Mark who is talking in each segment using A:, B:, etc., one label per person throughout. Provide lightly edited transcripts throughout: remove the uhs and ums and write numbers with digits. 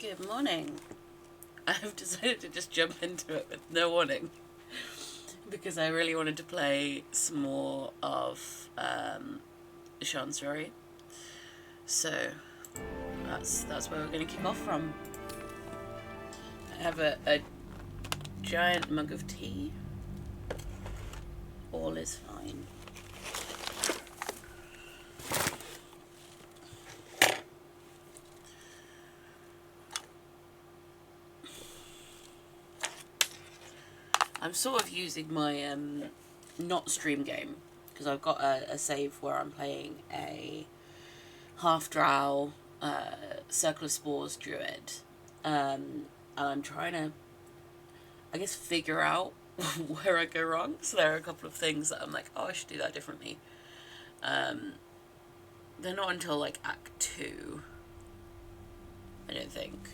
A: Good morning. I've decided to just jump into it with no warning because I really wanted to play some more of Sian's story. So that's where we're going to kick off from. I have a giant mug of tea. All is fine. I'm sort of using my not stream game because I've got a save where I'm playing a half drow Circle of Spores druid, and I'm trying to, I guess, figure out where I go wrong. So there are a couple of things that I'm like, oh, I should do that differently. They're not until like Act 2, I don't think,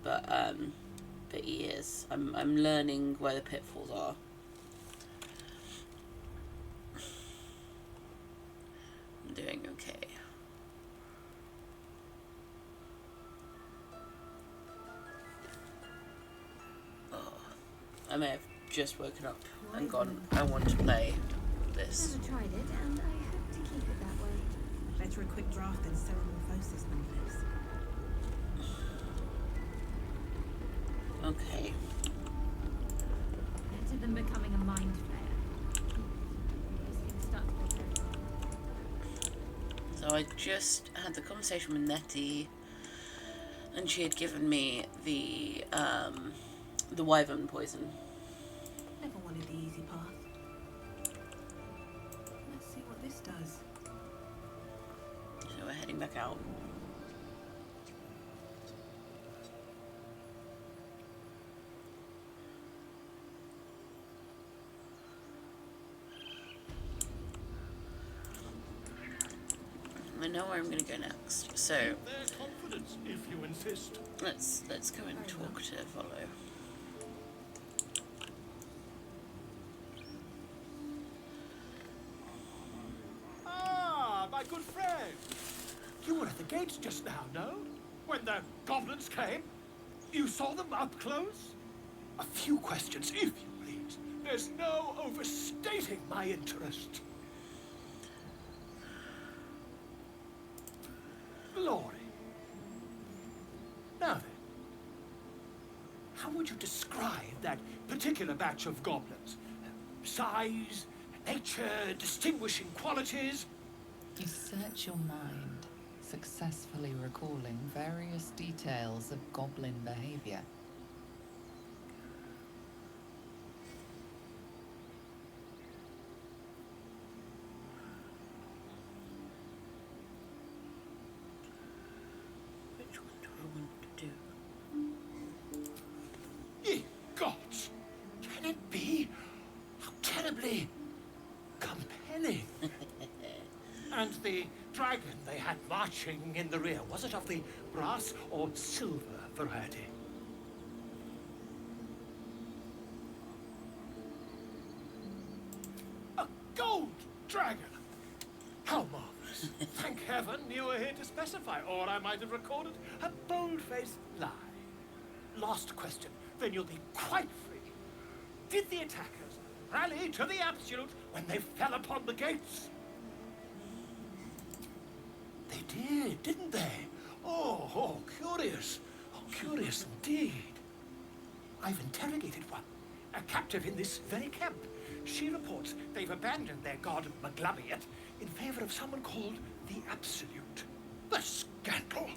A: but yes, I'm learning where the pitfalls are. I'm doing okay. Oh, I may have just woken up and gone, I want to play this.
B: Never tried it, and I hope to keep it that way.
C: Better a quick draft than ceramorphosis, nonetheless.
A: Okay.
B: Better than becoming a mind flayer. These things start to go very
A: So I just had the conversation with Nettie, and she had given me the wyvern poison.
C: Never wanted the easy path. Let's see what this does.
A: So we're heading back out. I know where I'm going to go next. So
D: Their confidence, if you insist.
A: let's go and talk to Volo.
D: Ah, my good friend. You were at the gates just now, no? When the goblins came? You saw them up close? A few questions, if you please. There's no overstating my interest. Glory. Now then, how would you describe that particular batch of goblins? Size, nature, distinguishing qualities?
E: You search your mind, successfully recalling various details of goblin behavior.
A: Which one do I want to do?
D: Ye gods! Can it be? How terribly compelling. And the dragon they had marching in the rear, was it of the brass or silver variety? A gold dragon! How marvelous. Thank heaven you were here to specify, or I might have recorded a bold-faced lie. Last question, then you'll be quite free. Did the attackers rally to the absolute when they fell upon the gates? They did, didn't they? Oh, curious. Oh, curious indeed. I've interrogated one, a captive in this very camp. She reports they've abandoned their god Maglabiat in favor of someone called the Absolute. The scandal!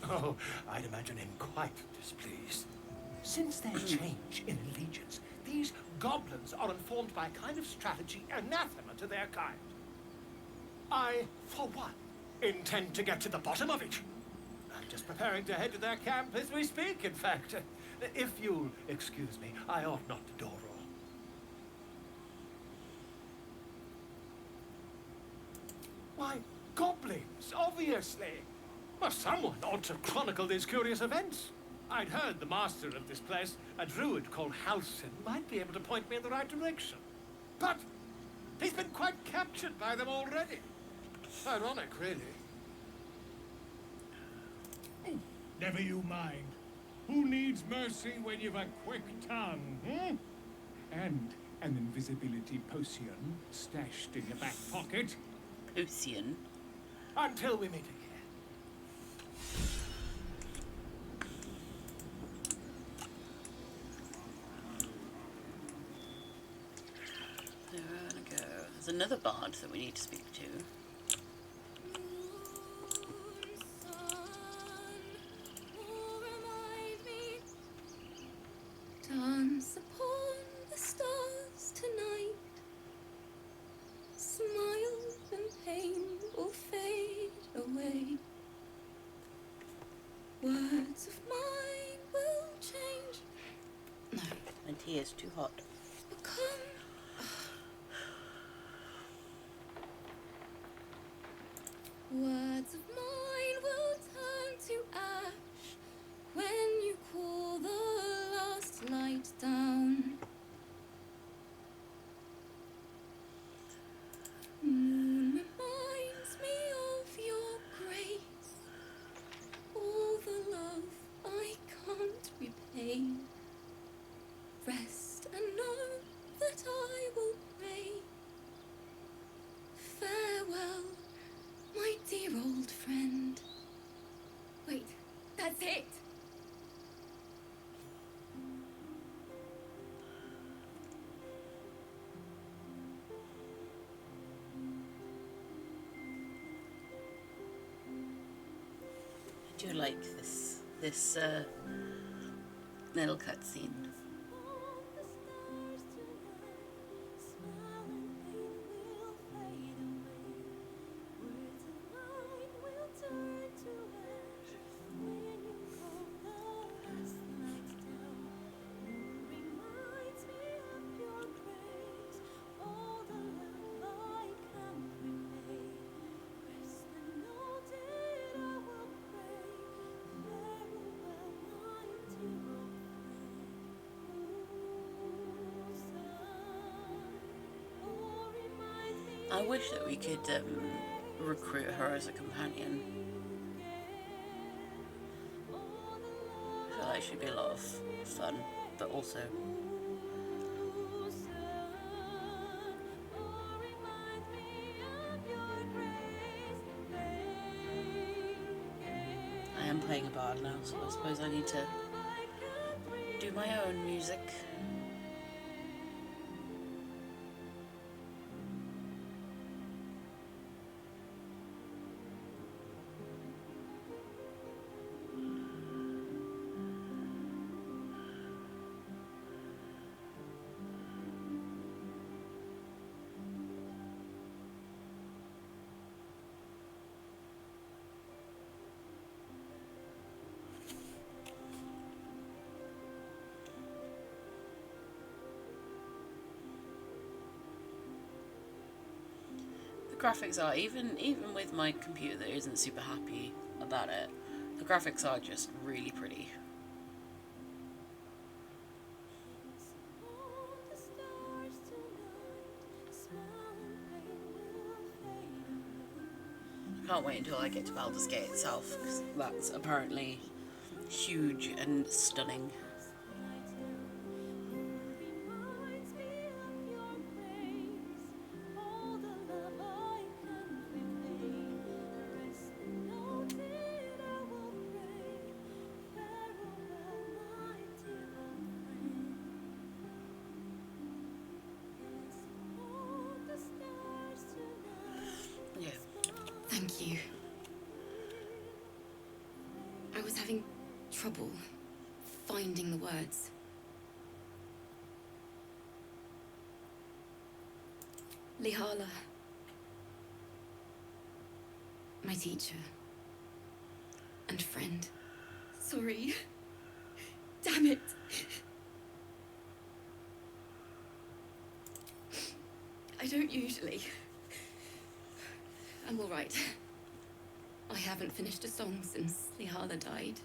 D: Oh, I'd imagine him quite displeased. Since their change in allegiance, these goblins are informed by a kind of strategy anathema to their kind. I, for one, intend to get to the bottom of it. I'm just preparing to head to their camp as we speak, in fact. If you'll excuse me, I ought not to dawdle. Why, goblins, obviously. Well, someone ought to chronicle these curious events. I'd heard the master of this place, a druid called Halsin, might be able to point me in the right direction. But he's been quite captured by them already. Ironic, really.
F: Never you mind. Who needs mercy when you've a quick tongue, hmm? And an invisibility potion stashed in your back pocket.
A: Ocean.
D: Until we meet again.
A: There we go. There's another bard that we need to speak to.
C: Dance upon the stars tonight. Smile and pain will fade away. Words of mine will change. No,
A: My tea is too hot.
C: become. Words of mine will turn to ash when you call the last light down. Moon reminds me of your grace, all the love I can't repay. Rest and know that I will pray. Farewell, my dear old friend. Wait, that's it!
A: I do like this little cutscene. I wish that we could recruit her as a companion. I feel like she'd be a lot of fun, but also I am playing a bard now, so I suppose I need to do my own music. Graphics are, even with my computer that isn't super happy about it, the graphics are just really pretty. I can't wait until I get to Baldur's Gate itself, because that's apparently huge and stunning.
C: Thank you. I was having trouble finding the words. Lihala, my teacher and friend. Sorry. Damn it. I don't usually. I'm all right. I haven't finished a song since Lihala died.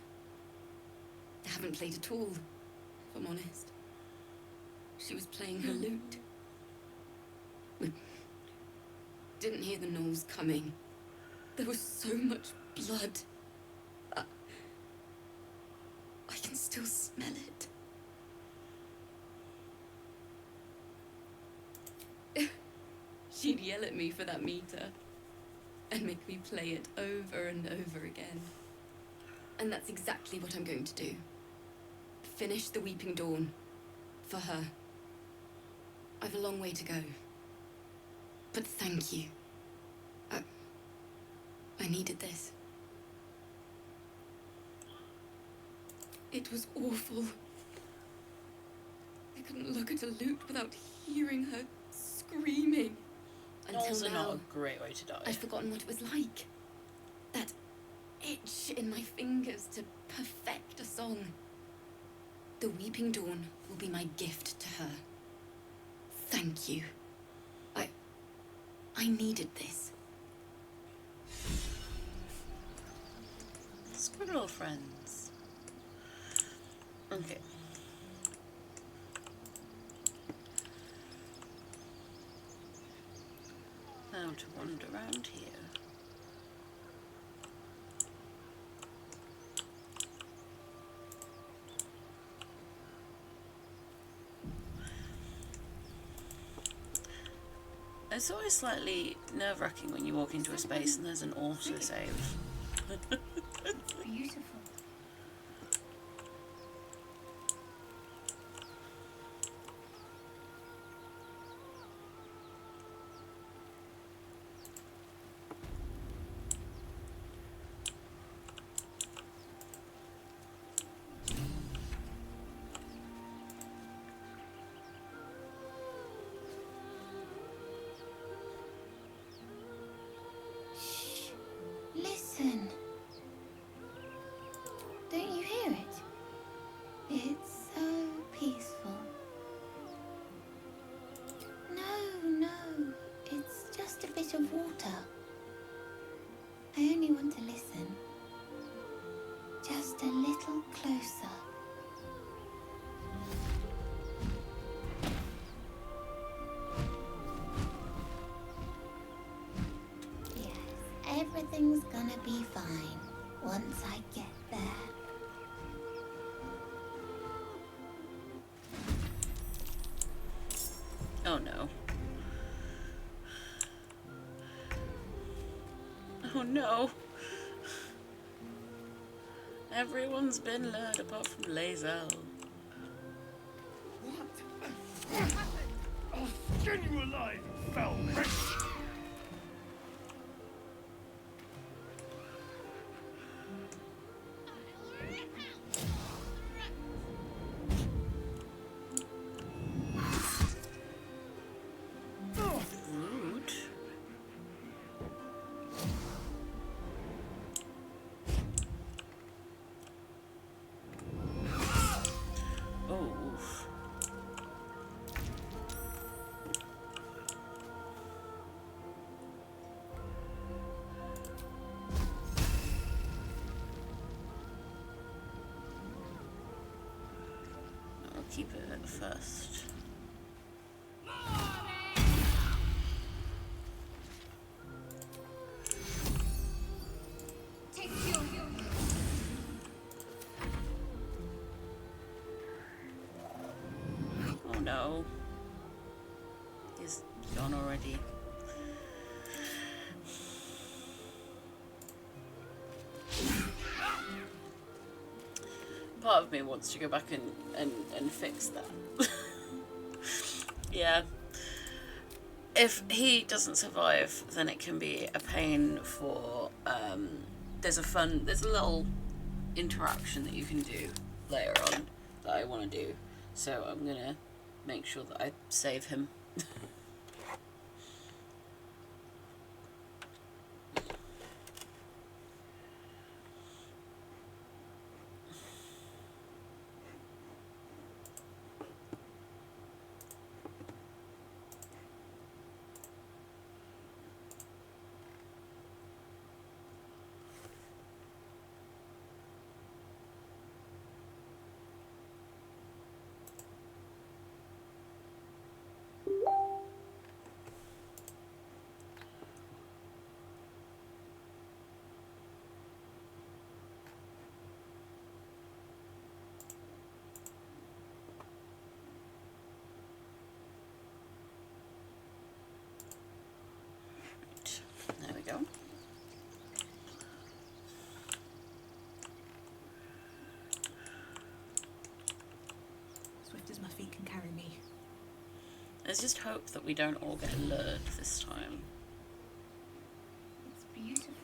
C: I haven't played at all, if I'm honest. She was playing her lute. We didn't hear the gnolls coming. There was so much blood. can still smell it. She'd yell at me for that meter and make me play it over and over again. And that's exactly what I'm going to do. Finish the Weeping Dawn. For her. I've a long way to go. But thank you. I needed this. It was awful. I couldn't look at a lute without hearing her screaming. Until
A: Also
C: now,
A: not a great way to die.
C: I'd forgotten what it was like. That itch in my fingers to perfect a song. The Weeping Dawn will be my gift to her. Thank you. I needed this.
A: Squirrel friends. Okay. Now to wander around here. It's always slightly nerve-wracking when you walk into a space and there's an auto-save.
B: Beautiful. Listen. Don't you hear it? It's so peaceful. No, it's just a bit of water. I only want to listen. Just a little closer. Everything's gonna be fine once I get there.
A: Oh no. Oh no. Everyone's been lured apart from Lae'zel.
D: What? I'll skin you alive, you foul wretch!
A: Rude. Oh. I'll keep it first. Oh no. He's gone already. Part of me wants to go back and fix that. Yeah. If he doesn't survive, then it can be a pain for, there's a little interaction that you can do later on that I want to do. So I'm gonna make sure that I save him. just hope that we don't all get lured this time.
B: It's beautiful.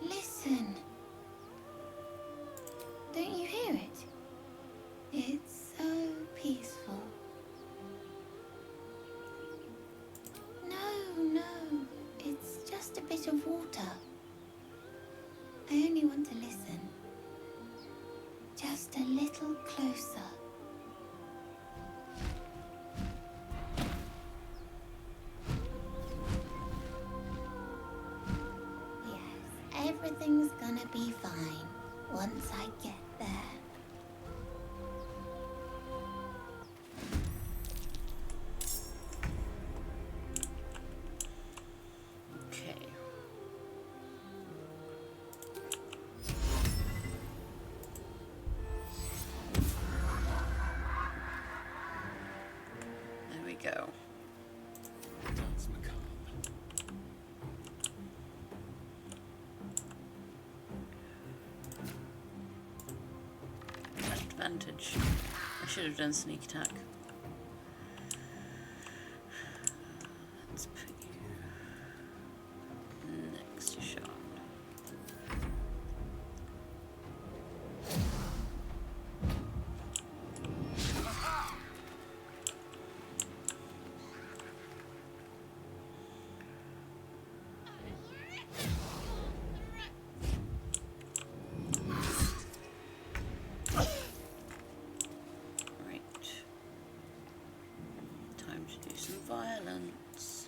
G: Listen. Don't you hear it? It's so peaceful. No, it's just a bit of water. I only want to listen. Just a little closer. Yes, everything's gonna be fine once I get there.
A: Okay. There we go.
F: That's macabre.
A: Advantage. I should have done sneak attack. Let's put you next to Sean. Right. Time to do some violence.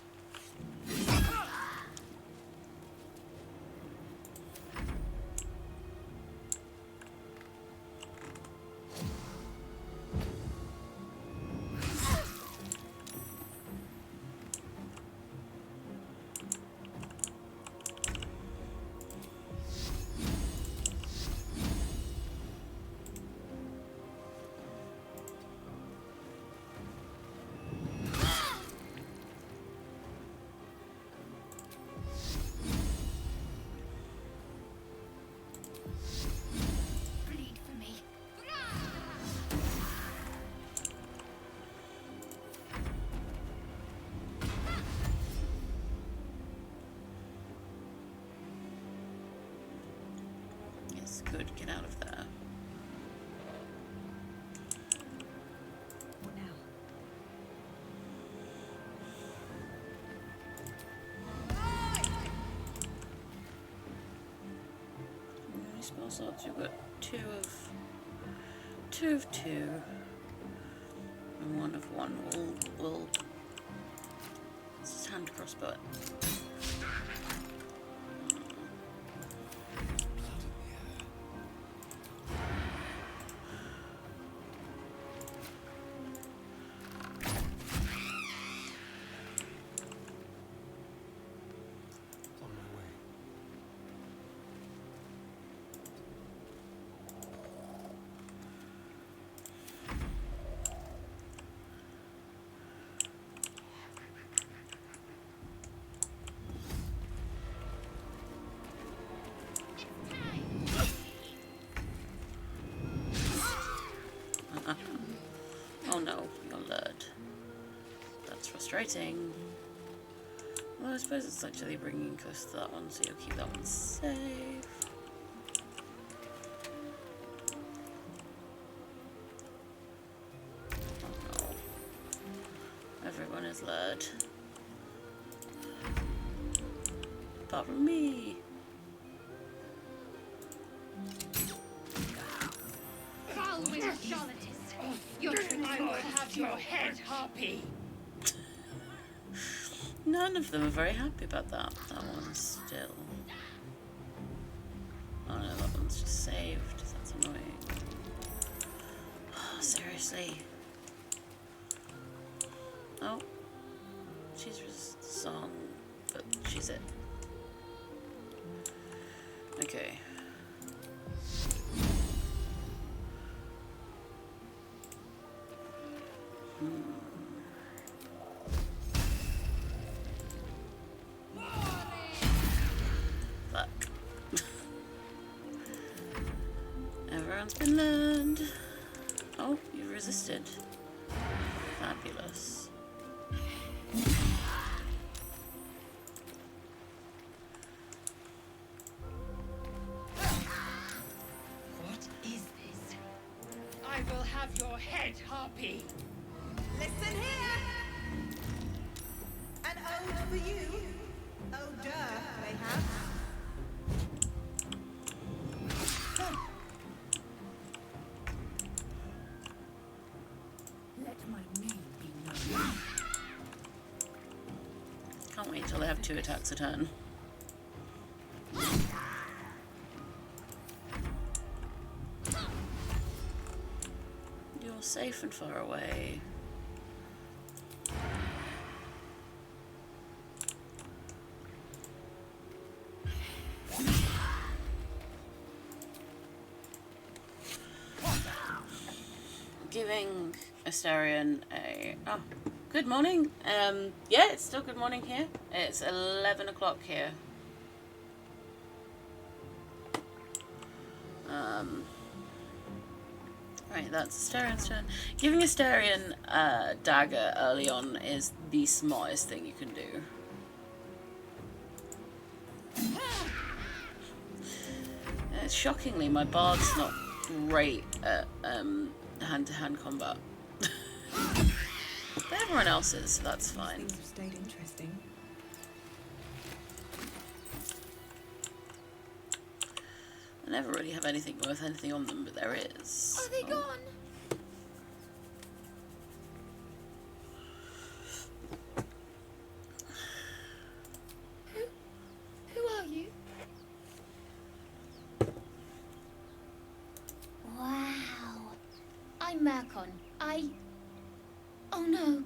B: Bleed for me.
A: Yes, good. Get out of there.
B: What now?
A: How many spell slots? You've got two of two, and one of one. Will This is hand crossbow.
F: On my way.
A: Oh no, you're lured. That's frustrating. Well, I suppose it's actually bringing close to that one, so you'll keep that one safe. Oh no. Everyone is lured. Apart from me.
B: Foul with Charlotte. Your tricks
D: I will have your head, Harpy.
A: None of them are very happy about that. That one's still... Oh no, that one's just saved. That's annoying. Oh, seriously. Oh. She's just song, but she's it. Okay. Fuck. Everyone's been learned. Oh, you resisted. Fabulous.
H: What is this? I will have your head, Harpy.
I: Listen here! An ode for you. Odeur, mayhap.
B: Let my name be known.
A: Can't wait till they have 2 attacks a turn. You're safe and far away. Giving Astarion a... Oh, good morning. Yeah, it's still good morning here. It's 11 o'clock here. Right, that's Astarion's turn. Giving Astarion a dagger early on is the smartest thing you can do. Shockingly, my bard's not great at hand-to-hand combat. But everyone else is, so that's fine.
I: Things have stayed interesting.
A: I never really have anything worth anything on them, but there is.
B: Are they gone? Who are you?
G: Wow. I'm Mercon. Oh no.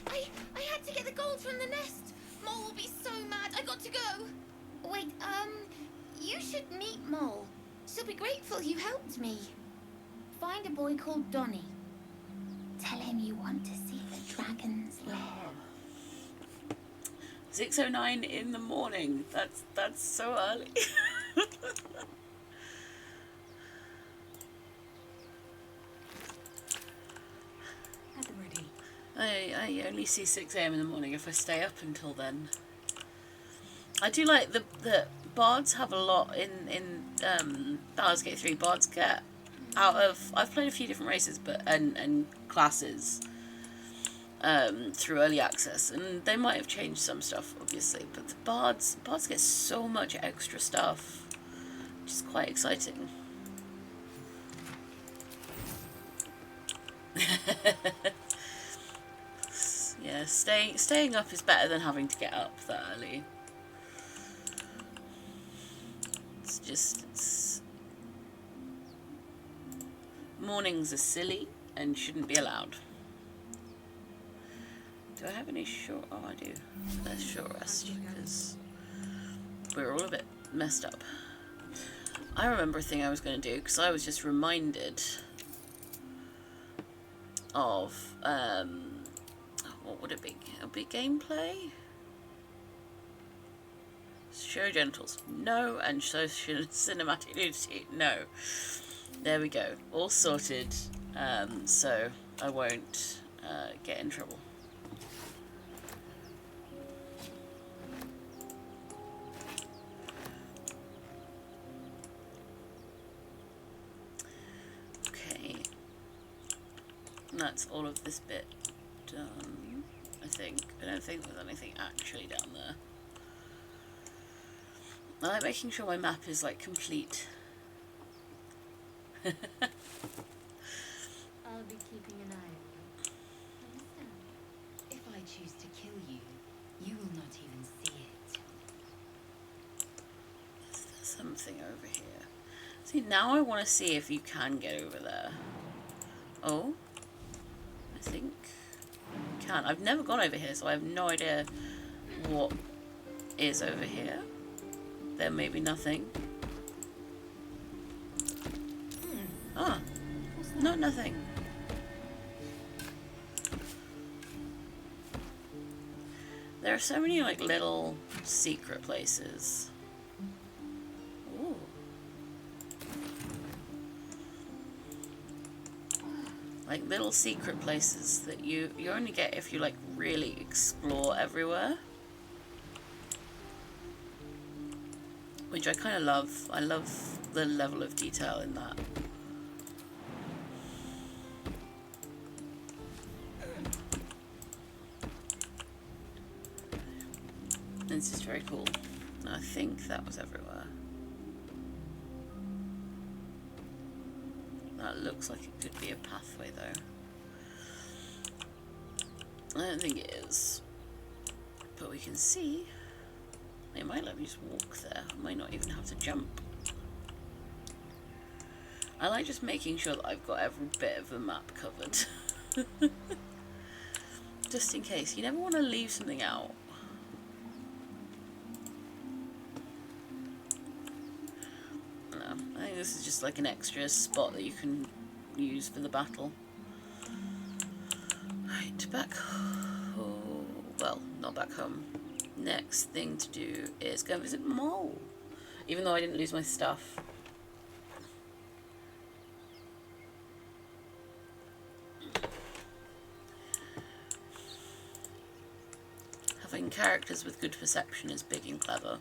B: I had to get the gold from the nest. Mole will be so mad. I got to go.
G: Wait, you should meet Mole. She'll be grateful you helped me. Find a boy called Donny. Tell him you want to see the dragon's lair.
A: 6:09 in the morning. That's so early.
I: At the ready.
A: I only see 6 AM in the morning if I stay up until then. I do like the bards have a lot in Baldur's Gate 3. Bards get out of... I've played a few different races and classes through early access, and they might have changed some stuff obviously, but the bards get so much extra stuff, which is quite exciting. Yeah, staying up is better than having to get up that early. It's mornings are silly and shouldn't be allowed. Do I have any short... Oh, I do. Let's short rest, because we're all a bit messed up. I remember a thing I was going to do, because I was just reminded of... what would it be? It would be gameplay? Show genitals, no, and show cinematic nudity, no. There we go, all sorted, so I won't get in trouble. Okay, and that's all of this bit done, I think. I don't think there's anything actually down there. I like making sure my map is like complete.
B: I'll be keeping an eye on you. Understand?
C: If I choose to kill you, you will not even see it.
A: Is there something over here? See, now I want to see if you can get over there. Oh, I think you can. I've never gone over here, so I have no idea what is over here. There may be nothing. Ah, not nothing. There are so many like little secret places. Ooh. Like little secret places that you only get if you like really explore everywhere. Which I kind of love. I love the level of detail in that. This is very cool. I think that was everywhere. That looks like it could be a pathway though. I don't think it is. But we can see. It might let me just walk there. I might not even have to jump. I like just making sure that I've got every bit of the map covered. Just in case. You never want to leave something out. No, I think this is just like an extra spot that you can use for the battle. Right, back home. Well, not back home. Next thing to do is go and visit Mole. Even though I didn't lose my stuff. Having characters with good perception is big and clever.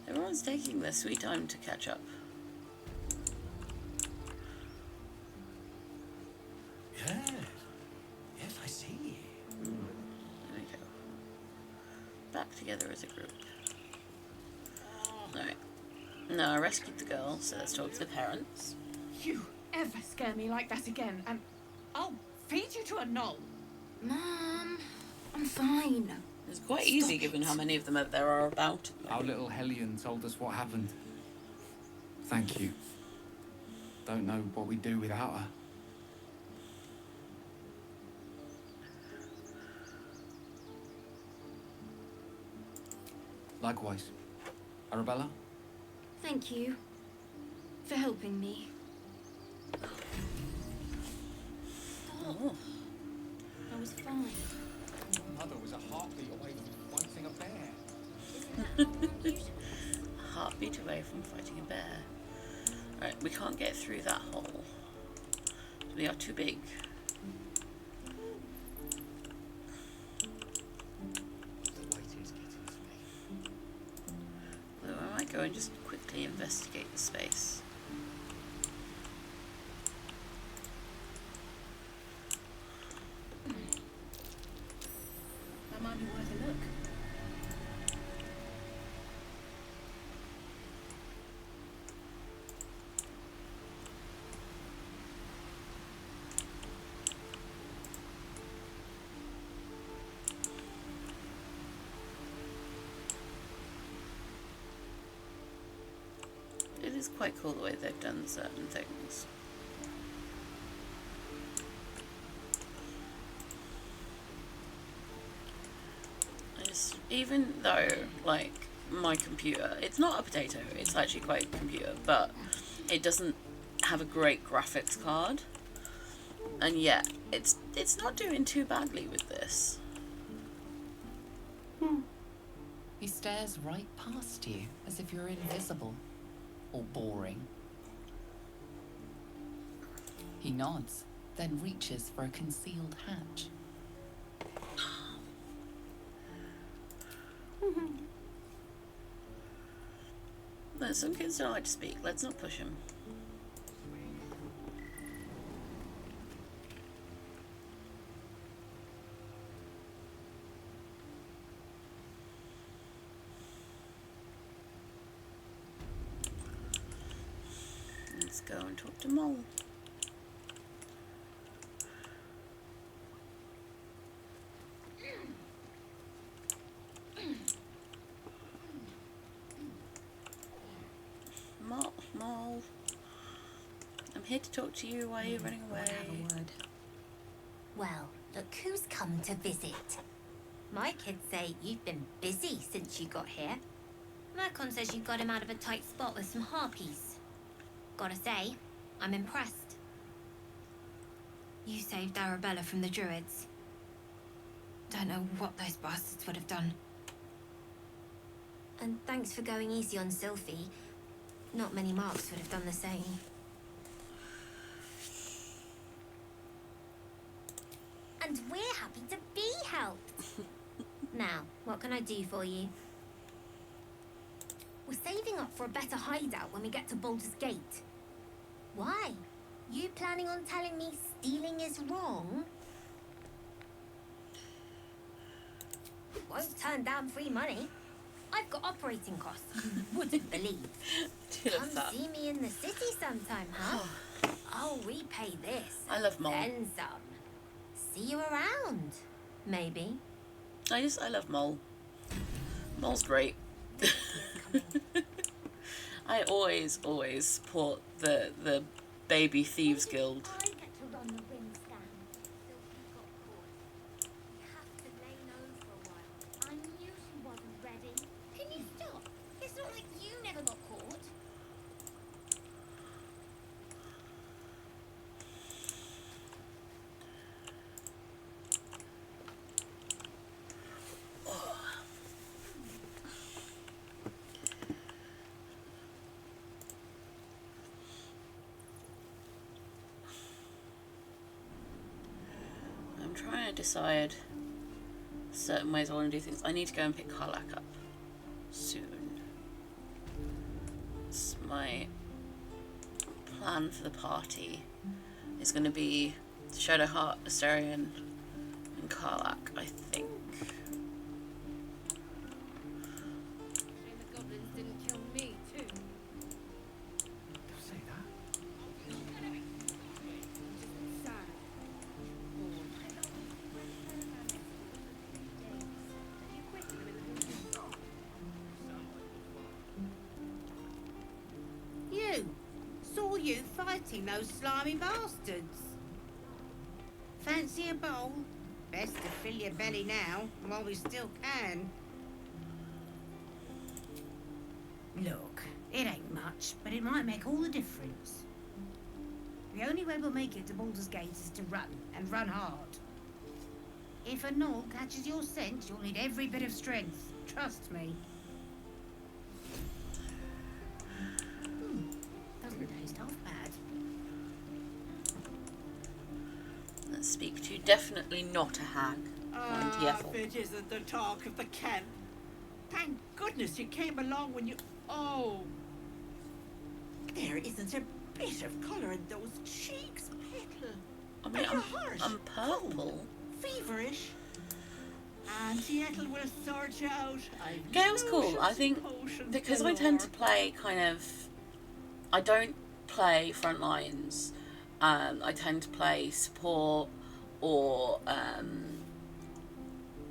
A: Everyone's taking their sweet time to catch up.
D: Yes, I see.
A: There we go. Back together as a group. Alright. Now I rescued the girl, so let's talk to the parents.
H: You ever scare me like that again, and I'll feed you to a knoll.
C: Mom, I'm fine.
A: It's quite easy given how many of them there are about.
J: Our little Hellion told us what happened. Thank you. Don't know what we'd do without her. Likewise. Arabella?
C: Thank you for helping me.
A: Oh.
C: I was fine.
J: Mother was a heartbeat away from fighting a bear.
A: Heartbeat away from fighting a bear. Alright, we can't get through that hole. We are too big. So I might go and just quickly investigate the space.
H: That might be worth a look.
A: It is quite cool the way they've done certain things. Even though, like, my computer, it's not a potato, it's actually quite a computer, but it doesn't have a great graphics card, and yet it's not doing too badly with this.
E: He stares right past you, as if you're invisible or boring. He nods, then reaches for a concealed hatch.
A: No, some kids don't like to speak. Let's not push him. Let's go and talk to Mole. Mole. I'm here to talk to you. Why are you running away?
G: Have a word. Well, look who's come to visit. My kids say you've been busy since you got here. Mercon says you got him out of a tight spot with some harpies.
B: Gotta say, I'm impressed. You saved Arabella from the Druids. Don't know what those bastards would have done. And thanks for going easy on Sylphie. Not many marks would have done the same. And we're happy to be helped. Now, what can I do for you? We're saving up for a better hideout when we get to Baldur's Gate. Why? You planning on telling me stealing is wrong? Won't turn down free money. I've got operating costs you wouldn't believe. Come see me in the city sometime, huh? I'll repay this.
A: I love Mole.
B: Then some. See you around, maybe.
A: I love Mole. Mole's great. I always support the Baby Thieves Guild.
B: I get to run the ring scan. Sylphie got caught. We have to lay low for a while. I knew she wasn't ready. Can you stop? It's not like you never got caught.
A: I'm trying to decide certain ways I want to do things. I need to go and pick Karlach up soon. It's my plan for the party. Is going to be Shadowheart, Astarion, and Karlach, I think.
H: Shame the goblins didn't kill me, too.
D: Say that?
H: Sad.
I: You! Saw you fighting those slimy bastards. Fancy a bowl? Best to fill your belly now, while we still can. Look, it ain't much, but it might make all the difference. The only way we'll make it to Baldur's Gate is to run, and run hard. If a gnoll catches your scent, you'll need every bit of strength. Trust me. Doesn't taste half bad.
A: Let's speak to definitely not a hag. And Yethel.
I: If it isn't the talk of the camp. Thank goodness you came along when you... Oh. There isn't a bit of colour in those cheeks, Petal.
A: I mean,
I: Your heart.
A: I'm purple.
I: Cold, feverish. Auntie Ethel will sort you out.
A: Gale's cool. I think because I tend to play kind of... I don't play front lines. I tend to play support or...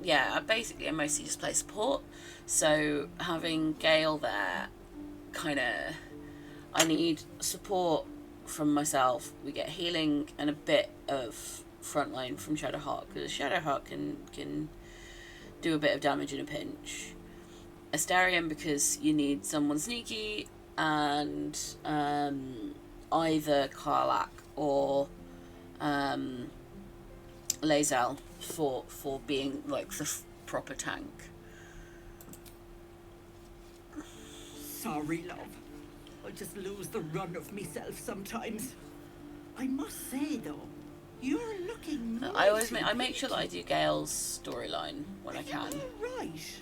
A: yeah, I mostly just play support. So having Gale there, kind of... I need support from myself. We get healing and a bit of frontline from Shadowheart, because Shadowheart can do a bit of damage in a pinch. Astarion, because you need someone sneaky, and either Karlach or Lae'zel for being like the proper tank.
I: Sorry, love. I just lose the run of myself sometimes. I must say, though, you're looking
A: I make sure that I do Gale's storyline when I can.
I: Right.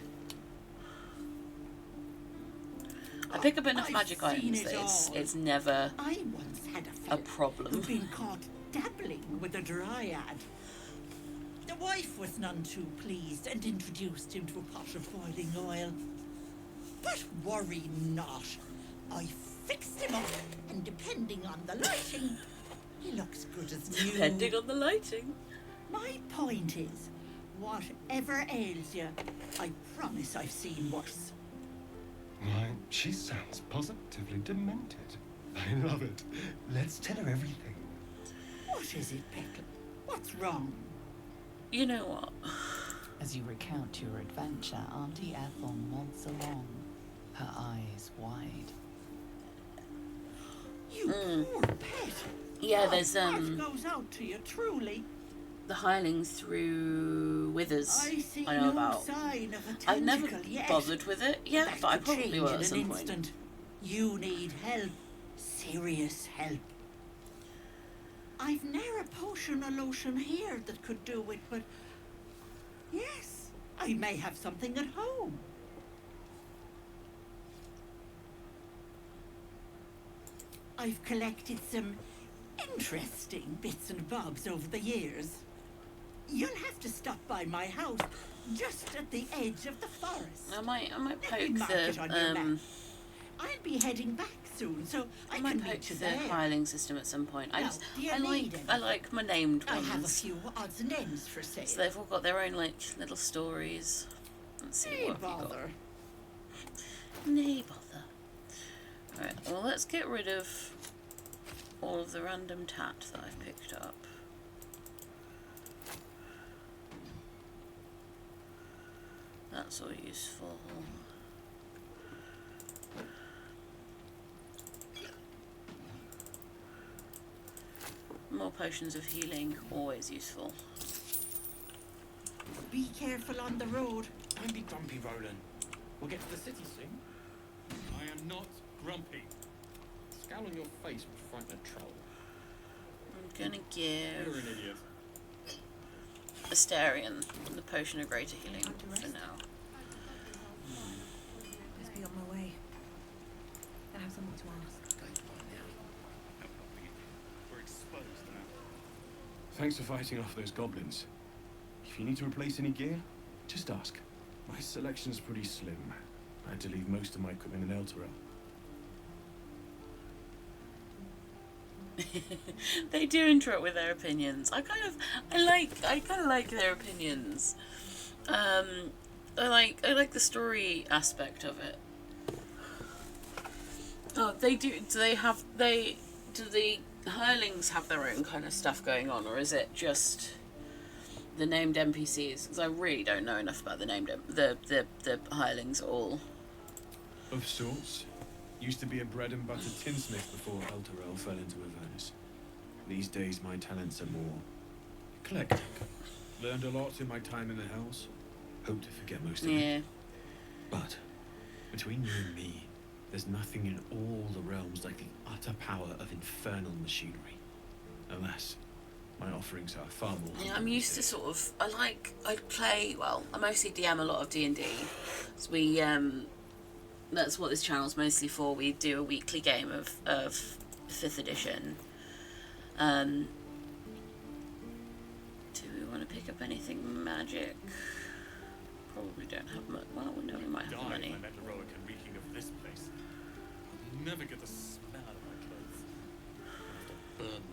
A: I pick up enough
I: I've
A: magic
I: seen
A: items
I: it
A: that
I: all.
A: it's never
I: I once had a
A: a
I: fella
A: problem.
I: who'd been caught dabbling with a dryad. The wife was none too pleased and introduced him to a pot of boiling oil. But worry not. I fixed him up, and depending on the lighting, he looks good as new.
A: Depending on the lighting.
I: My point is, whatever ails you, I promise I've seen worse.
K: Why, she sounds positively demented. I love it. Let's tell her everything.
I: What is it, Petal? What's wrong?
A: You know what?
E: As you recount your adventure, Auntie Ethel nods along, her eyes wide.
I: You poor pet.
A: Yeah,
I: My
A: there's
I: heart goes out to you, truly.
A: the Hirelings through Withers.
I: I see
A: I know
I: no
A: about.
I: sign of a
A: I've never
I: tentacle yet.
A: bothered with it yet,
I: That
A: but I
I: could
A: probably
I: change
A: will
I: in
A: at
I: an
A: some point.
I: instant. You need help. Serious help. I've ne'er a potion or lotion here that could do it, but yes, I may have something at home. I've collected some interesting bits and bobs over the years. You'll have to stop by my house, just at the edge of the forest.
A: I might
I: Let me
A: poke
I: mark it on your map.
A: the
I: I'll be heading back soon, so I
A: might
I: can
A: poke
I: meet you
A: the
I: there.
A: Hireling system at some point.
I: Now, do you need
A: I like my named
I: I
A: ones.
I: have a few odds and ends for sale.
A: So they've all got their own like little stories. Let's see
I: Nay
A: what have you got.
I: bother.
A: Nay bother. Alright, well let's get rid of all of the random tat that I've picked up. That's all useful. More potions of healing, always useful.
I: Be careful on the road.
L: Don't be grumpy, Roland. We'll get to the city soon.
F: I am not grumpy. Scowl on your face would frighten a troll.
A: I'm gonna
F: You're
A: give
F: an idiot.
A: Asterion the potion of greater healing for now.
M: Must be on my way. I have someone to ask.
F: We're exposed now.
L: Thanks for fighting off those goblins. If you need to replace any gear, just ask. My selection's pretty slim. I had to leave most of my equipment in Elturel.
A: They do interrupt with their opinions. I kind of like their opinions. I like the story aspect of it. Oh, they do. Do the Hirelings have their own kind of stuff going on, or is it just the named NPCs? Because I really don't know enough about the named the Hirelings at all.
L: Of sorts. Used to be a bread and butter tinsmith before Elturel fell into Avernus. These days my talents are more eclectic. Learned a lot in my time in the Hells. Hope to forget most of it. But between you and me, there's nothing in all the realms like the utter power of infernal machinery. Alas, my offerings are far more.
A: Yeah, I'm used to sort of. I play. Well, I mostly DM a lot of D&D. So we that's what this channel's mostly for. We do a weekly game of 5th edition. Do we want to pick up anything magic? Probably don't have much. Well, we know we might have the money.
F: I met heroic and reeking of this place. I'll never get the smell out of my clothes. I'll have to burn them.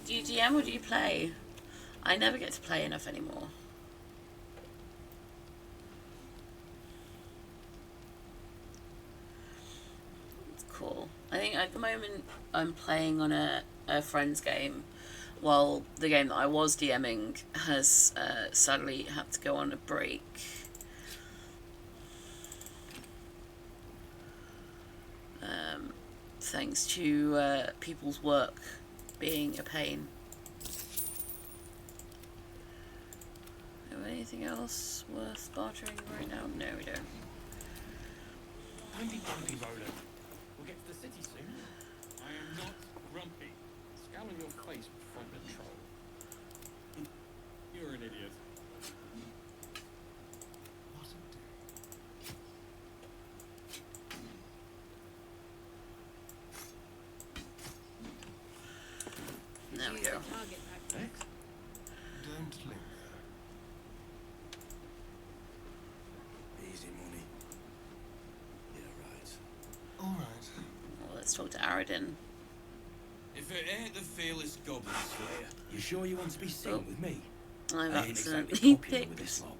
A: Do you DM or do you play? I never get to play enough anymore. It's cool. I think at the moment I'm playing on a friend's game, while the game that I was DMing has sadly had to go on a break. Thanks to people's work being a pain. Have anything else worth bartering right now? No, we don't.
F: Don't be grumpy, Roland. We'll get to the city soon. I am not grumpy. Scowl on your face would frighten a troll. You're an idiot.
A: There we go.
K: Don't linger.
N: Easy money. Yeah, right.
K: All right.
A: Well, let's talk to Aradin.
N: If it ain't the fearless goblin slayer, you sure you want to be seen with me?
A: I've
N: I ain't exactly
A: accidentally
N: popular with this
A: picked.
N: lot.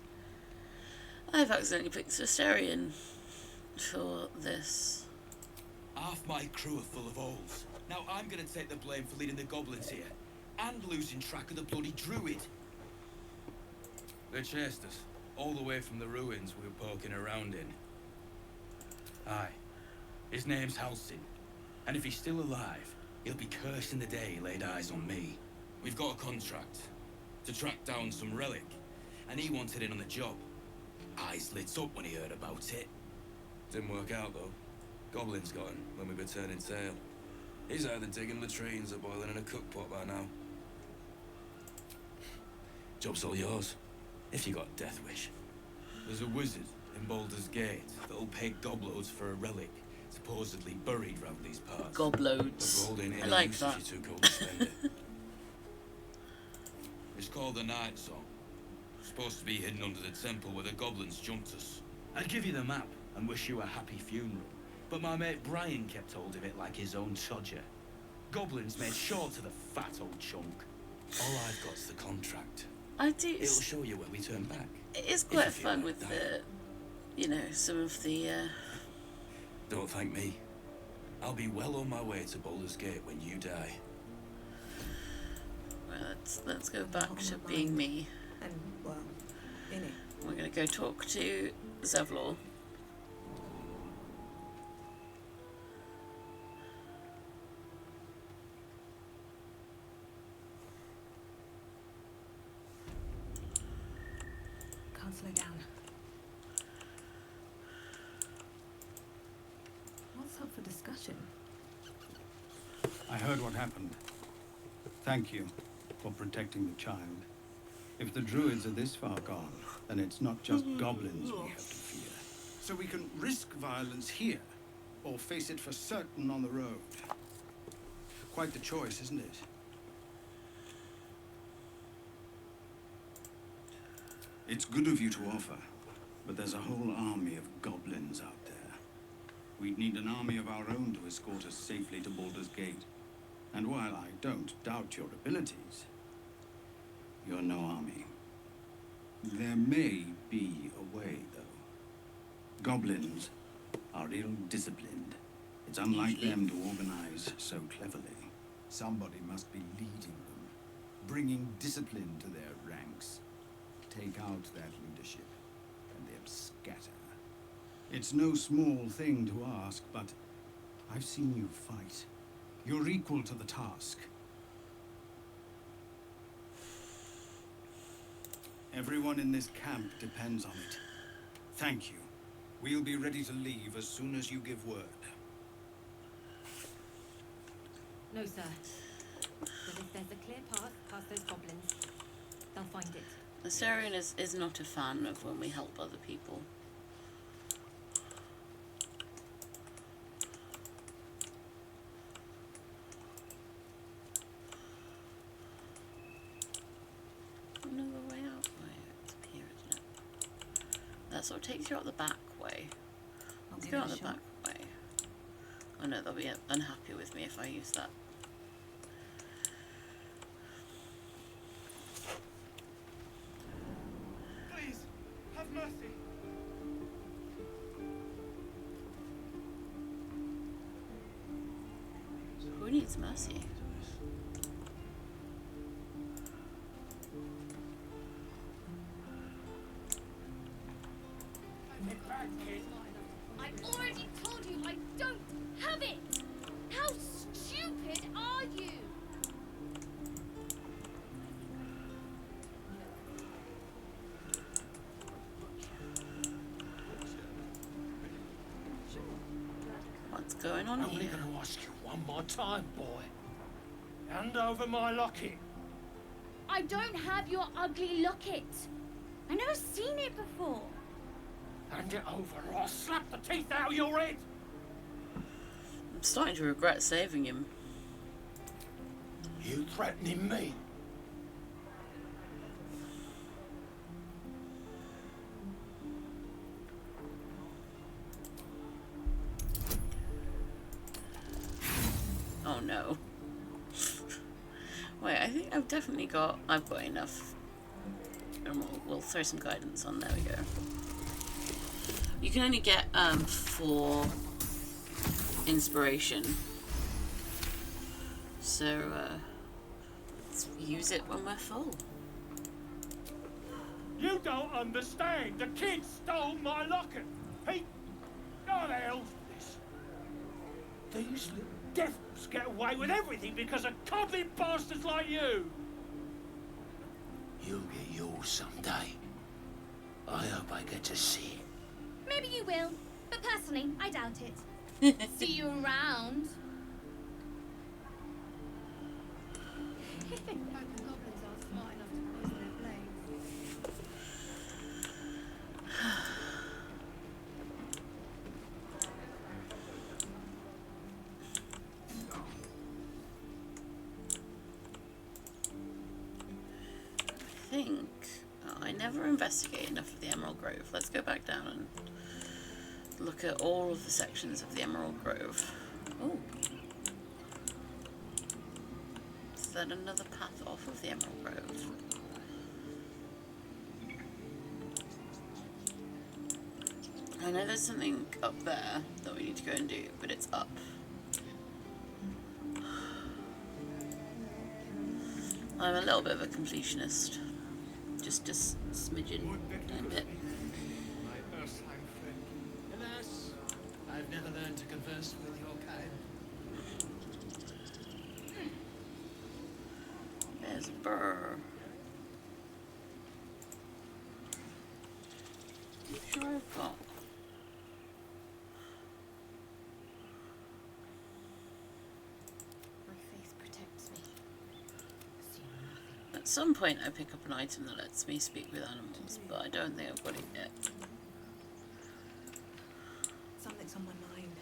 A: I've accidentally picked Asterion for this.
N: Half my crew are full of holes. Now I'm gonna take the blame for leading the goblins here, and losing track of the bloody druid. They chased us, all the way from the ruins we were poking around in. Aye. His name's Halsin. And if he's still alive, he'll be cursing the day he laid eyes on me. We've got a contract to track down some relic, and he wanted in on the job. Eyes lit up when he heard about it.
O: Didn't work out, though. Goblins got him when we were turning tail. He's either digging latrines or boiling in a cookpot by now.
N: Job's all yours, if you got a death wish. There's a wizard in Baldur's Gate that'll pay gobloads for a relic supposedly buried round these parts.
A: Gobloads. I like that.
N: If you're too cold to spend it. It's called the Night Song. Supposed to be hidden under the temple where the goblins jumped us. I'd give you the map and wish you a happy funeral, but my mate Brian kept hold of it like his own Todger. Goblins made short to the fat old chunk. All I've got's the contract.
A: I do.
N: It'll show you where we turn back.
A: It is quite fun with the, you know, some of the.
N: Don't thank me. I'll be well on my way to Baldur's Gate when you die.
A: Well, let's go back to being me.
M: And well, in it.
A: We're gonna go talk to Zevlor.
M: Can't slow down. What's up for discussion?
P: I heard what happened. Thank you for protecting the child. If the druids are this far gone, then it's not just goblins we have to fear. So we can risk violence here, or face it for certain on the road. Quite the choice, isn't it? It's good of you to offer, but there's a whole army of goblins out there. We'd need an army of our own to escort us safely to Baldur's Gate. And while I don't doubt your abilities, you're no army. There may be a way, though. Goblins are ill-disciplined. It's unlike them to organize so cleverly. Somebody must be leading them, bringing discipline to their ranks. Take out that leadership, and they'll scatter. It's no small thing to ask, but I've seen you fight. You're equal to the task. Everyone in this camp depends on it. Thank you. We'll be ready to leave as soon as you give word.
M: No, sir. But if there's a clear path past those goblins, they'll find it.
A: Assyrian is not a fan of when we help other people. Another way out. It's up here, isn't it? That sort of takes you out the back way. Let's go out the back way. Oh no, they'll be unhappy with me if I use that.
D: Please, have mercy.
A: Who needs mercy?
B: I've already told you I don't have it! How stupid are you?
A: What's going on
D: I'm only
A: here?
D: going to ask you one more time, boy. Hand over my locket.
B: I don't have your ugly locket. I've never seen it before.
D: Hand it over or I'll slap the teeth out of your head.
A: I'm starting to regret saving him.
D: You threatening me?
A: Oh no. Wait, I think I've got enough. And we'll throw some guidance on. There we go. You can only get 4 inspiration. So let's use it when we're full.
D: You don't understand. The kid stole my locket. He... Oh, the hell. These little devils get away with everything because of coddling bastards like you!
Q: You'll get yours someday. I hope I get to see it.
B: Maybe you will, but personally, I doubt it. See you around.
A: I think I never investigate enough of the Emerald Grove. Let's go back down and look at all of the sections of the Emerald Grove. Oh. Is that another path off of the Emerald Grove? I know there's something up there that we need to go and do, but it's up. I'm a little bit of a completionist. Just a smidgen, tiny bit.
D: My Ursine friend. Alas, I've never learned to converse with your kind.
A: There's a burr. I'm sure I've got.
C: My faith protects me.
A: At some point I pick up an item that lets me speak with animals, but I don't think I've got it yet.
R: Something's on my mind.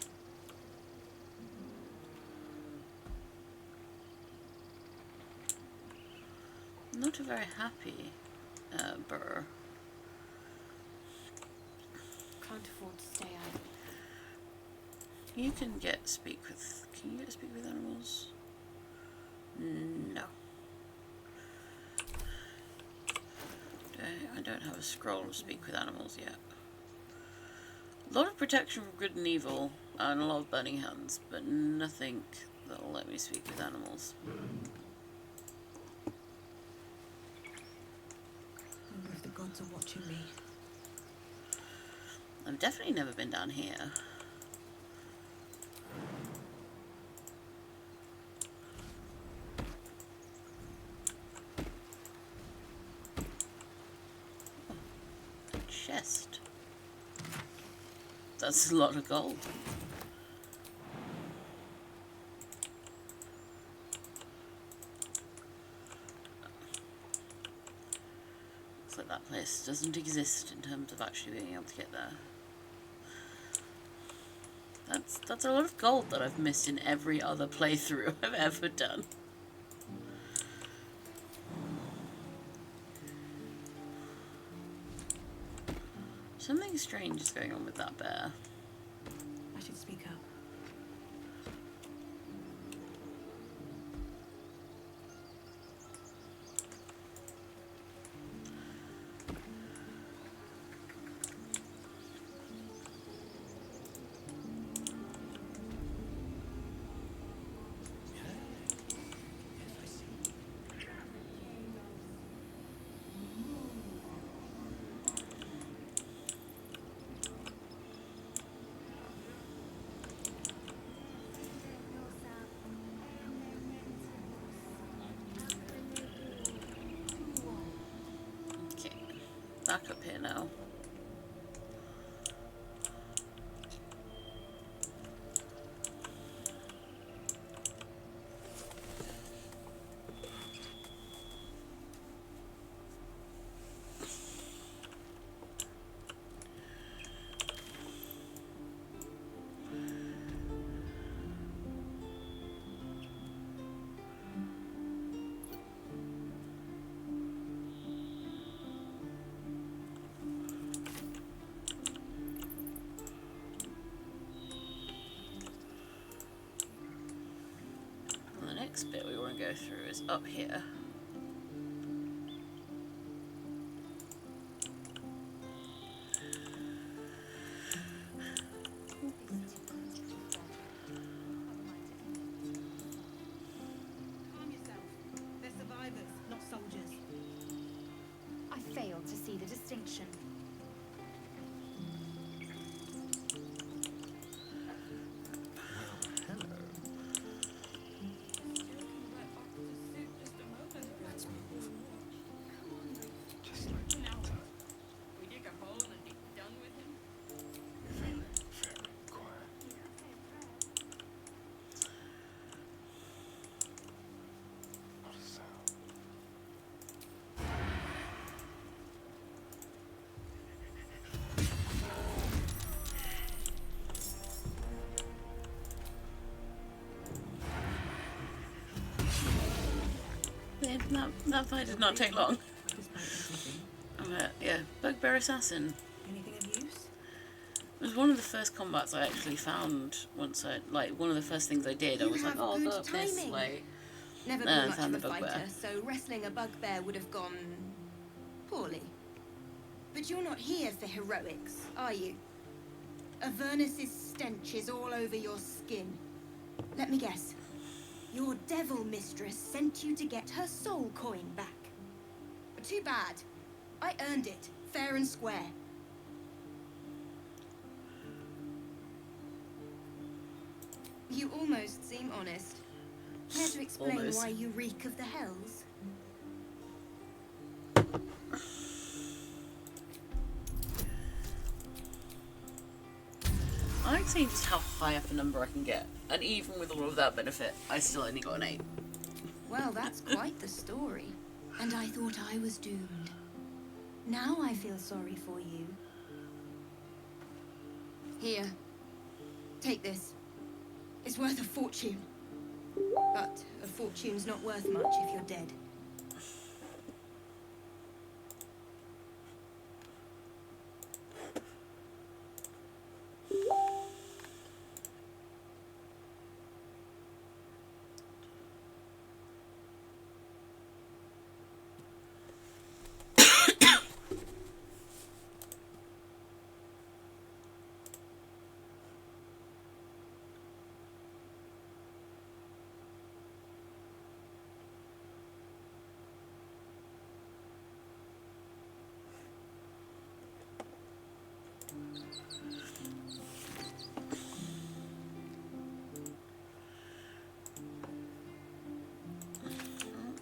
A: Not a very happy burr.
C: Can't afford to stay idle.
A: You can get speak with. Can you get speak with animals? No. I don't have a scroll of speak with animals yet. A lot of protection from good and evil, and a lot of burning hands, but nothing that will let me speak with animals.
R: I wonder if the gods are watching me.
A: I've definitely never been down here. Oh, a chest. That's a lot of gold. Looks like that place doesn't exist in terms of actually being able to get there. That's a lot of gold that I've missed in every other playthrough I've ever done. Something strange is going on with that bear.
R: I should speak up.
A: Back up here now. Next bit we want to go through is up here.
R: Calm yourself. They're survivors, not soldiers.
B: I failed to see the distinction.
D: Well, hello.
A: that fight did not take long.
R: Despite everything.
A: Yeah, Bugbear Assassin.
R: Anything of use?
A: It was one of the first combats I actually found once one of the first things I did. I was like, oh, I'll go up this way.
C: Never been much
A: found
C: of a
A: the bugbear.
C: fighter, so wrestling a bugbear would have gone poorly. But you're not here for heroics, are you? Avernus's stench is all over your skin. Let me guess. Your devil mistress sent you to get her soul coin back. Too bad. I earned it, fair and square. You almost seem honest. Care to explain why you reek of the hells?
A: I'd say just how high up a number I can get. And even with all of that benefit, I still only got an 8.
C: Well, that's quite the story. And I thought I was doomed. Now I feel sorry for you. Here. Take this. It's worth a fortune. But a fortune's not worth much if you're dead.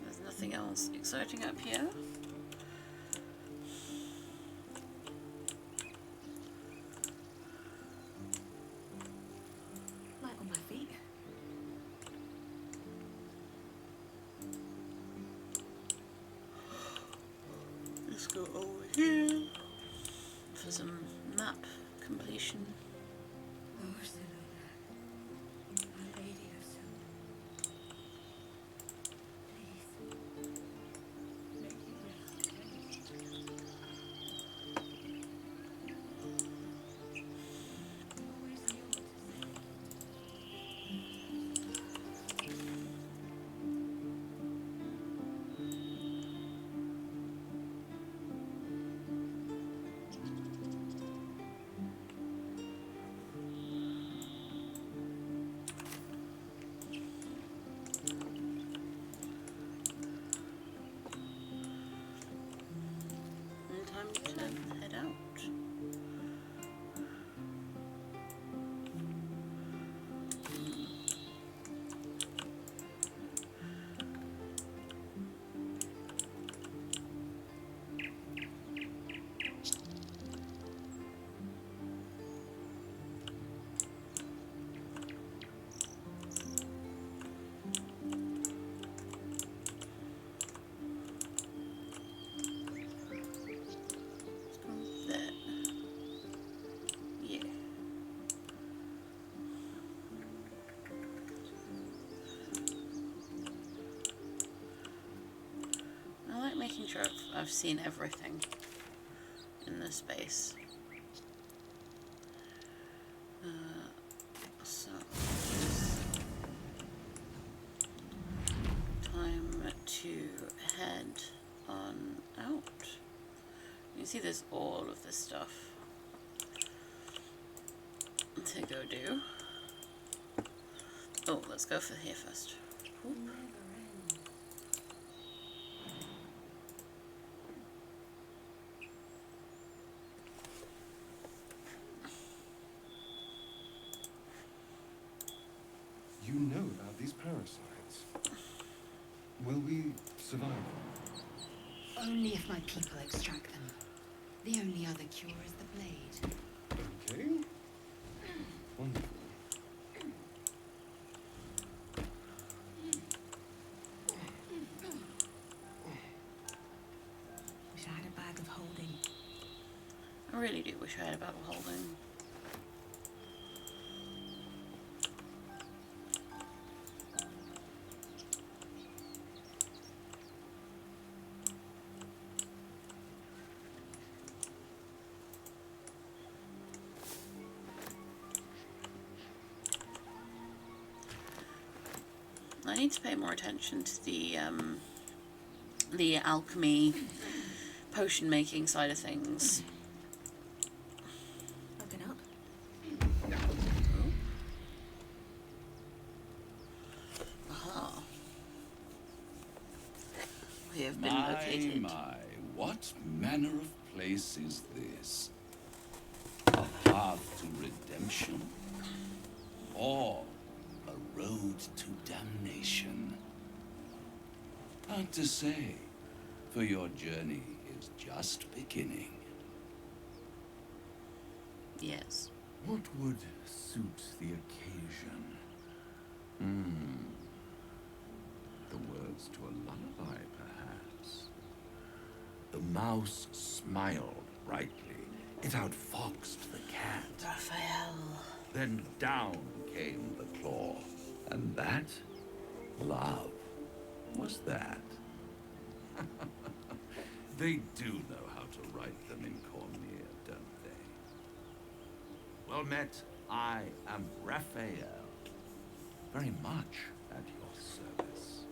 A: There's nothing else exciting up here.
R: Light on my feet.
A: Let's go over here for some map completion. Time to head out. Making sure I've seen everything in this space. So time to head on out. You can see there's all of this stuff to go do. Oh, let's go for here first. Ooh.
K: You know about these parasites. Will we survive?
C: Only if my people extract them. The only other cure is the blade.
K: Okay. Wonderful.
R: Wish I had a bag of holding.
A: I really do wish I had a bag of holding. need to pay more attention to the alchemy, potion making side of things.
R: Open up.
A: Aha. We have been located.
S: My, what manner of place is this? A path to redemption? Or a road to damnation? Hard to say, for your journey is just beginning.
A: Yes.
S: What would suit the occasion? The words to a lullaby, perhaps. The mouse smiled brightly. It outfoxed the cat.
A: Raphael.
S: Then down came the claw. And that, love, was that. They do know how to write them in Cormier, don't they? Well met, I am Raphael. Very much at your service.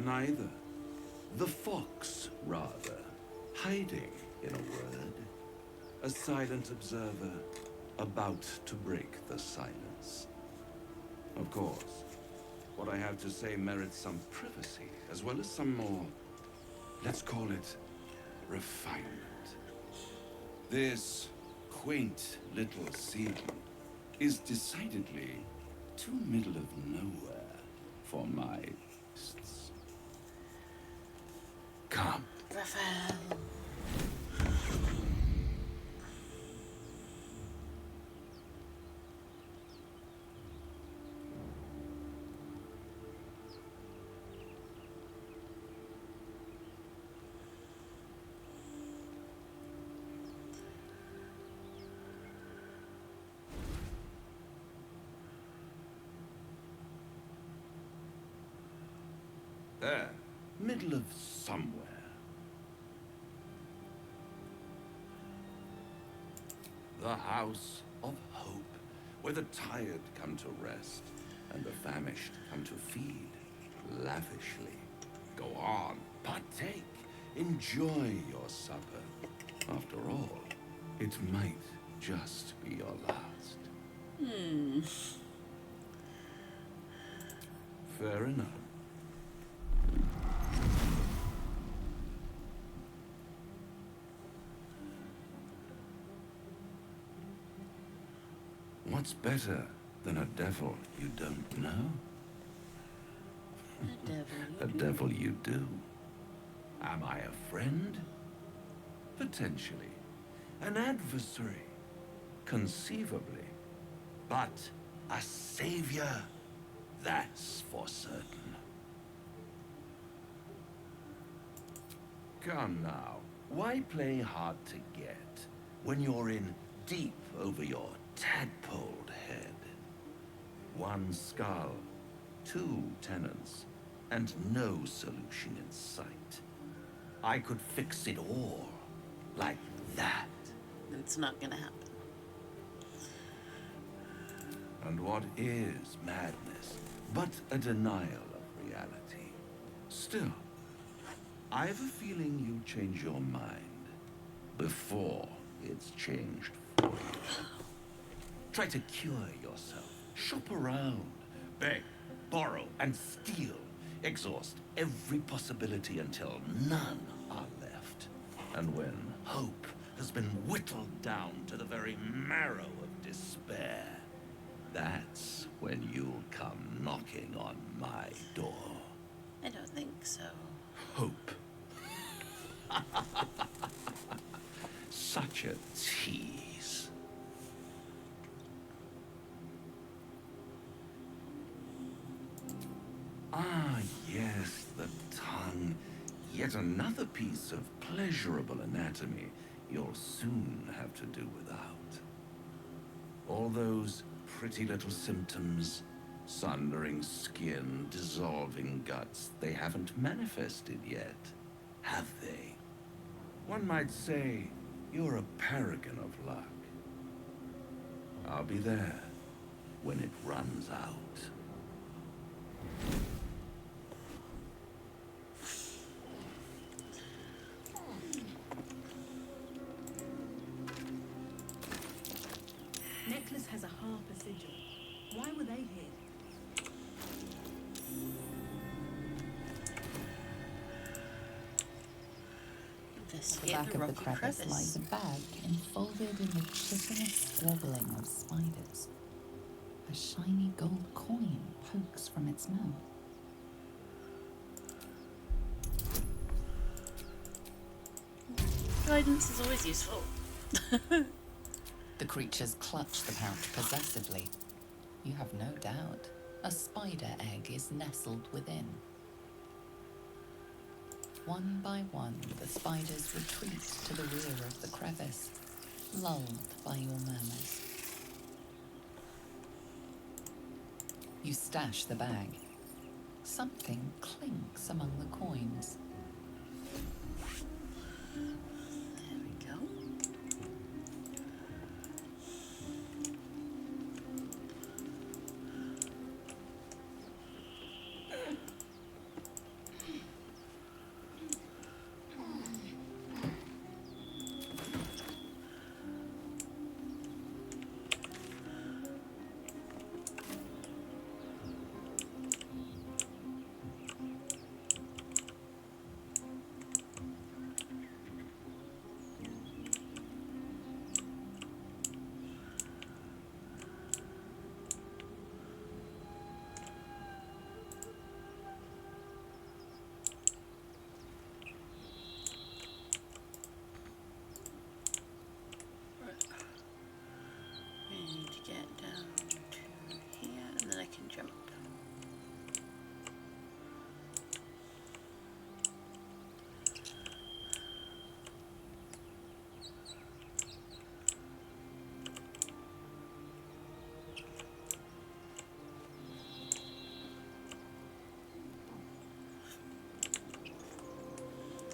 S: Neither. The fox, rather. Hiding, in a word. A silent observer, about to break the silence. Of course, what I have to say merits some privacy, as well as some more, let's call it, refinement. This quaint little scene is decidedly too middle of nowhere for my tastes. Come.
A: Raphael.
S: There, middle of somewhere. The House of Hope, where the tired come to rest, and the famished come to feed, lavishly. Go on, partake, enjoy your supper. After all, it might just be your last. Fair enough. What's better than a devil you don't know? A devil you do. Am I a friend? Potentially. An adversary? Conceivably. But a savior? That's for certain. Come now, why play hard to get when you're in deep over your tadpoled head? One skull, two tenants, and no solution in sight. I could fix it all, like that.
A: It's not gonna happen.
S: And what is madness but a denial of reality? Still, I have a feeling you'll change your mind before it's changed for you. Try to cure yourself. Shop around. Beg, borrow, and steal. Exhaust every possibility until none are left. And when hope has been whittled down to the very marrow of despair, that's when you'll come knocking on my door.
A: I don't think so.
S: Hope. Such a tease. Ah, yes, the tongue. Yet another piece of pleasurable anatomy you'll soon have to do without. All those pretty little symptoms, sundering skin, dissolving guts, they haven't manifested yet, have they? One might say you're a paragon of luck. I'll be there when it runs out.
R: Necklace has a harper sigil. Why were they here?
E: At the back of the crevice lies a bag enfolded in the chitinous squabbling of spiders. A shiny gold coin pokes from its mouth.
A: Guidance is always useful.
E: The creatures clutch the pouch possessively. You have no doubt a spider egg is nestled within. One by one, the spiders retreat to the rear of the crevice, lulled by your murmurs. You stash the bag. Something clinks among the coins.
A: There we go. We need to get down to here and then I can jump.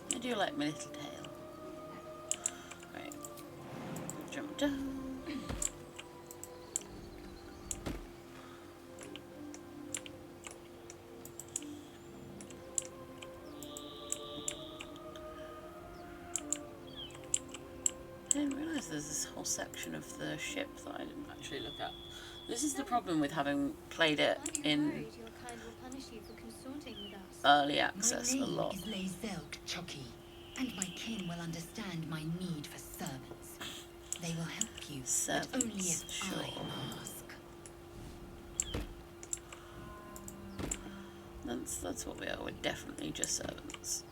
A: I do like my little tail. Right. Jump down. I didn't realise there's this whole section of the ship that I didn't actually look at. This is the problem with having played it in
B: Your kind will punish you for consorting with us.
A: early access
I: My
A: a
I: name
A: lot.
I: is Lazelk Chucky, and my kin will understand my need for servants. They will help you, but only if
A: Sure.
I: I ask.
A: That's what we are. We're definitely just servants.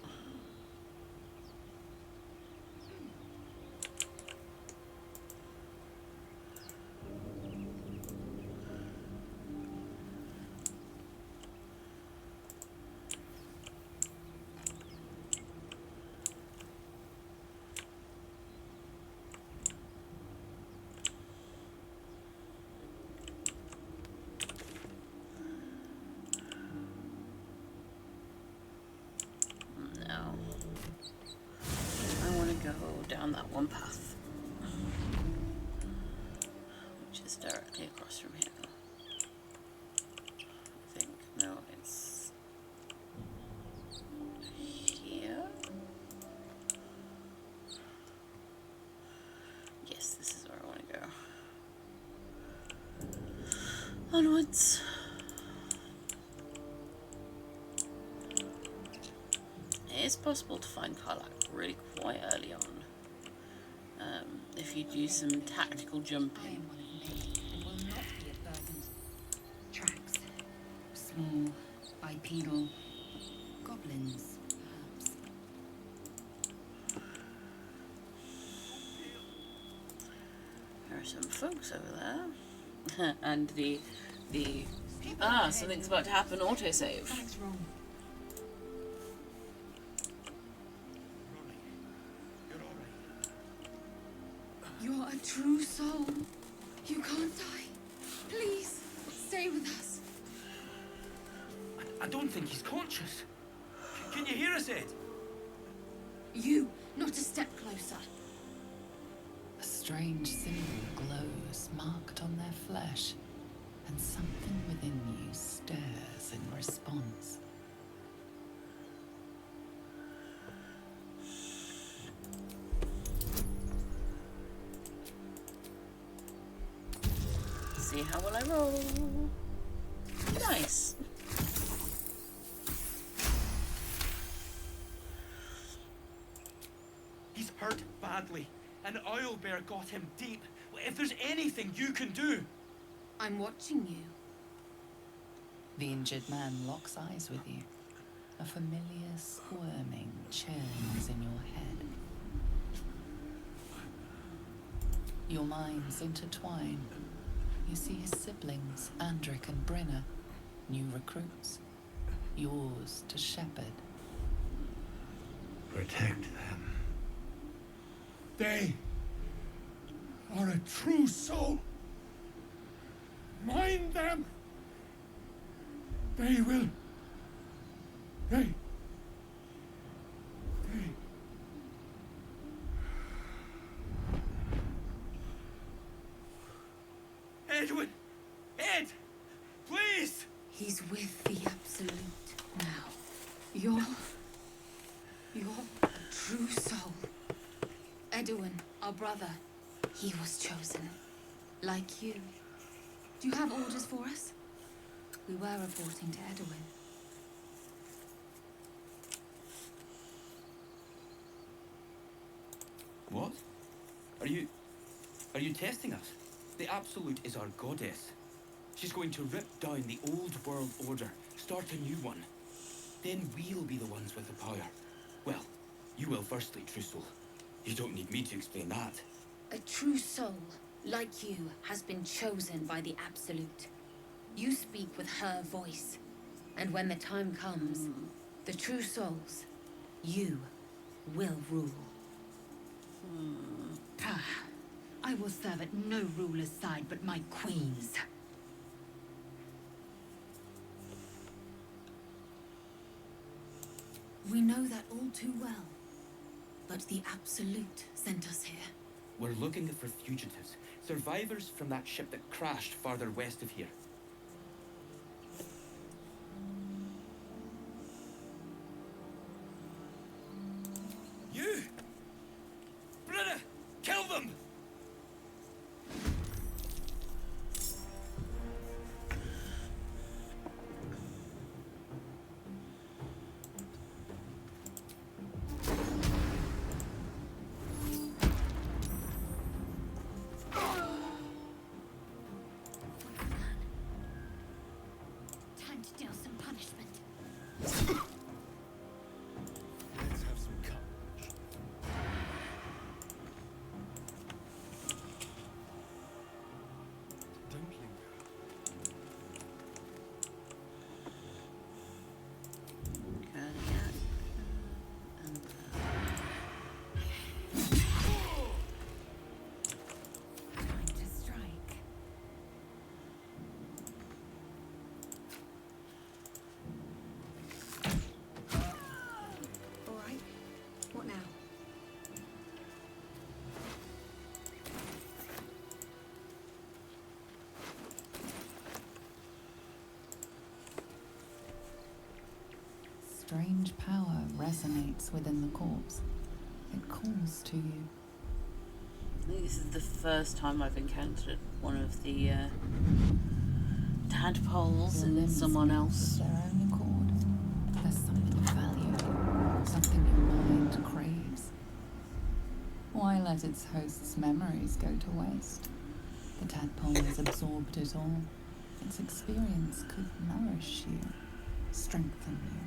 A: No. I want to go down that one path, which is directly across from here. I think. No, it's here. Yes, this is where I want to go. Onwards. It's possible to find Karlach really quite early on, if you do some tactical jumping.
I: And will not be a burden. Tracks. Small, bipedal. Goblins, perhaps.
A: There are some folks over there, and the something's about to happen. Autosave.
I: Something's wrong.
C: You are a true soul. You can't die. Please, stay with us.
N: I don't think he's conscious. Can you hear us, Ed?
C: You, not a step closer.
E: A strange symbol glows, marked on their flesh, and something within you stirs in response.
A: See how well I roll. Nice.
N: He's hurt badly. An oil bear got him deep. If there's anything you can do.
C: I'm watching you.
E: The injured man locks eyes with you. A familiar squirming churns in your head. Your minds intertwine. You see his siblings, Andric and Brenna, new recruits. Yours to shepherd.
K: Protect them.
F: They are a true soul. Mind them. They will. They.
N: Edwin! Ed! Please!
C: He's with the Absolute now. You're a true soul. Edwin, our brother, he was chosen. Like you. Do you have orders for us? We were reporting to Edwin.
N: What? Are you testing us? The Absolute is our goddess. She's going to rip down the old world order, start a new one. Then we'll be the ones with the power. Well, you will firstly, true soul. You don't need me to explain that.
C: A true soul, like you, has been chosen by the Absolute. You speak with her voice. And when the time comes, the true souls, you will rule.
I: I will serve at no ruler's side but my queen's.
C: We know that all too well. But the Absolute sent us here.
N: We're looking for fugitives, survivors from that ship that crashed farther west of here. You! Brenna! Kill them!
B: Time to deal some punishment.
K: Let's have some courage. Don't linger.
I: Time to strike.
M: All right. What now?
E: Strange power resonates within the corpse. It calls to you.
A: I think this is the first time I've encountered one of the tadpoles
E: Your
A: in
E: limbs
A: someone
E: move
A: else.
E: of their own accord. There's something valuable, something your mind craves. Why let its host's memories go to waste? The tadpole has absorbed it all. Its experience could nourish you, strengthen you.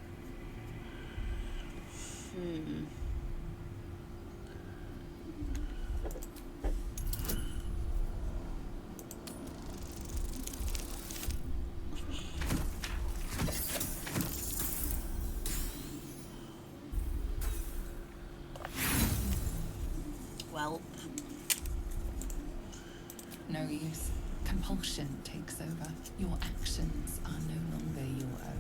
A: Well,
E: no use. Compulsion takes over. Your actions are no longer your own.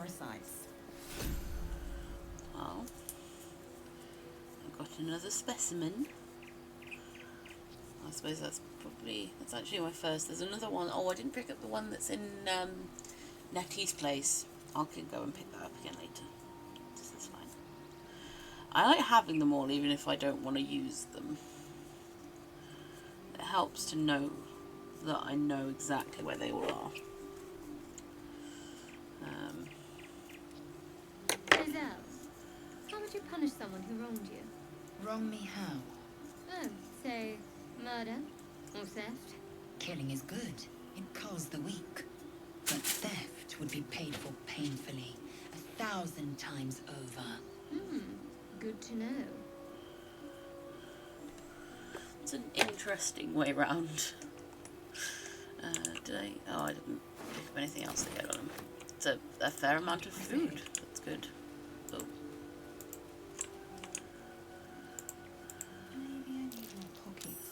I: parasites.
A: Oh. I've got another specimen. I suppose that's actually my first. There's another one. Oh, I didn't pick up the one that's in Nettie's place. I can go and pick that up again later. This is fine. I like having them all even if I don't want to use them. It helps to know that I know exactly where they all are.
M: Giselle, how would you punish someone who wronged you?
T: Wrong me how?
M: Oh, say, murder or theft?
T: Killing is good. It culls the weak. But theft would be paid for painfully, 1,000 times over.
M: Good to know.
A: It's an interesting way round. Did I? Oh, I didn't pick up anything else to get on him. It's a fair amount of food. That's good. Oh.
E: Maybe I need more pockets.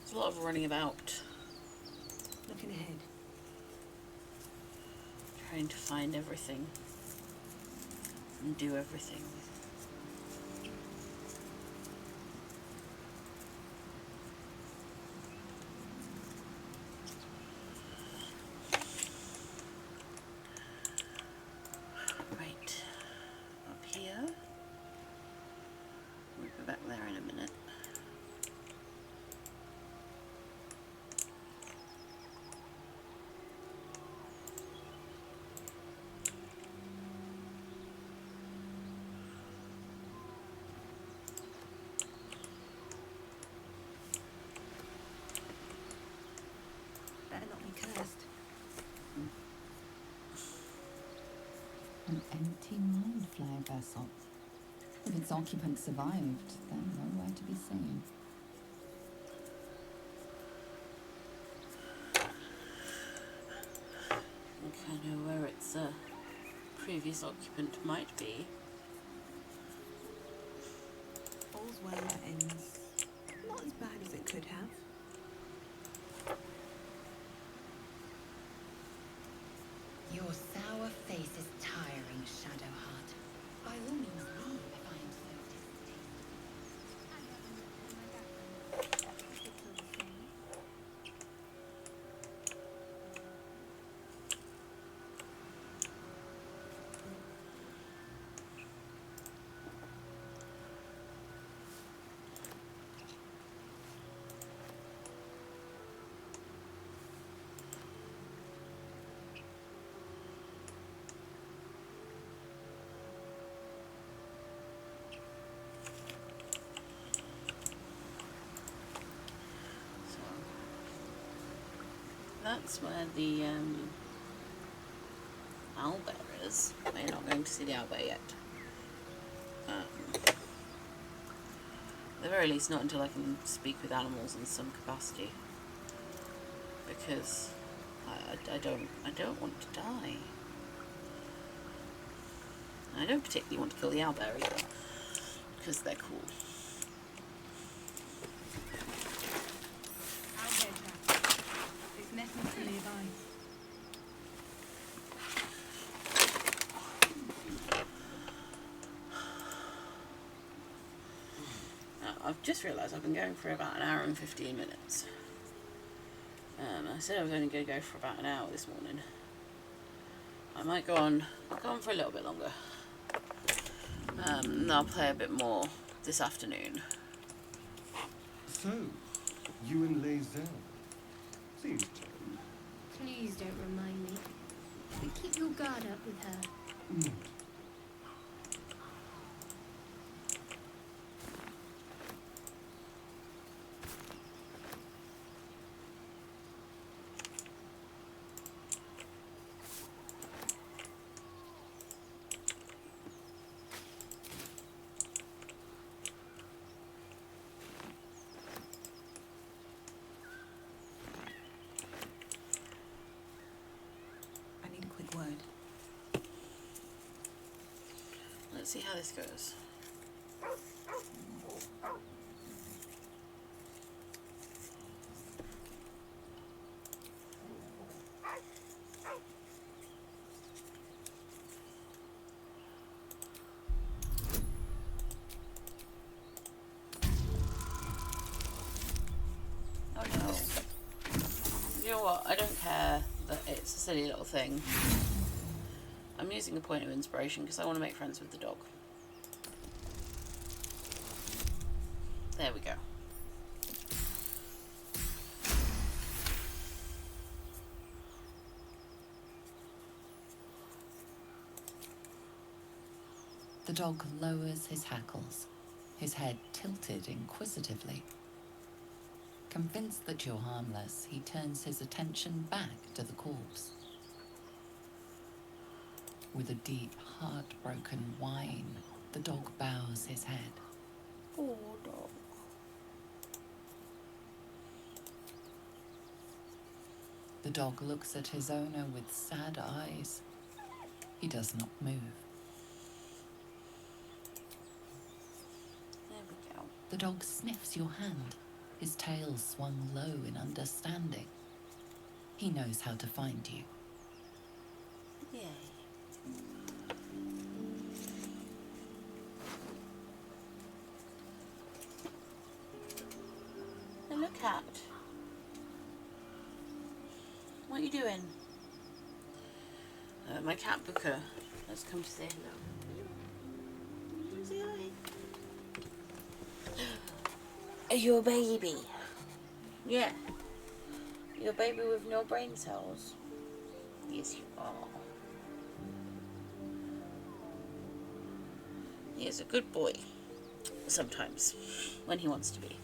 A: There's a lot of running about.
R: Looking ahead.
A: Trying to find everything. And do everything. Right. Up here. We'll go back there in a minute.
R: Better not be cursed.
E: An empty mind flayer vessel. If its occupant survived, then nowhere to be seen.
A: I kind of know where its previous occupant might be.
R: All's well that ends. Not as bad as it could have.
T: Your sour face is tiring, Shadowheart. By all means, leave if I am so
A: That's where the owlbear is. We're not going to see the owlbear yet. At the very least, not until I can speak with animals in some capacity. Because I don't want to die. I don't particularly want to kill the owlbear either, because they're cool. I've just realised I've been going for about an hour and 15 minutes. I said I was only going to go for about an hour this morning. I might go on for a little bit longer. And I'll play a bit more this afternoon.
K: So, you and Lae'zel. Seems tame.
M: Please don't remind me. But keep your guard up with her.
A: see how this goes. Oh no. You know what? I don't care that it's a silly little thing. I'm using a point of inspiration because I want to make friends with the dog. There we go.
E: The dog lowers his hackles, his head tilted inquisitively. Convinced that you're harmless, he turns his attention back to the corpse. With a deep, heartbroken whine, the dog bows his head.
A: Poor dog.
E: The dog looks at his owner with sad eyes. He does not move.
A: There we go.
E: The dog sniffs your hand, his tail swung low in understanding. He knows how to find you.
A: Yay. Hello, cat. What are you doing? My cat Booker has come to say hello. Say hi. Are you a baby? Yeah. You're a baby with no brain cells? Yes, you are. He is a good boy. Sometimes. When he wants to be.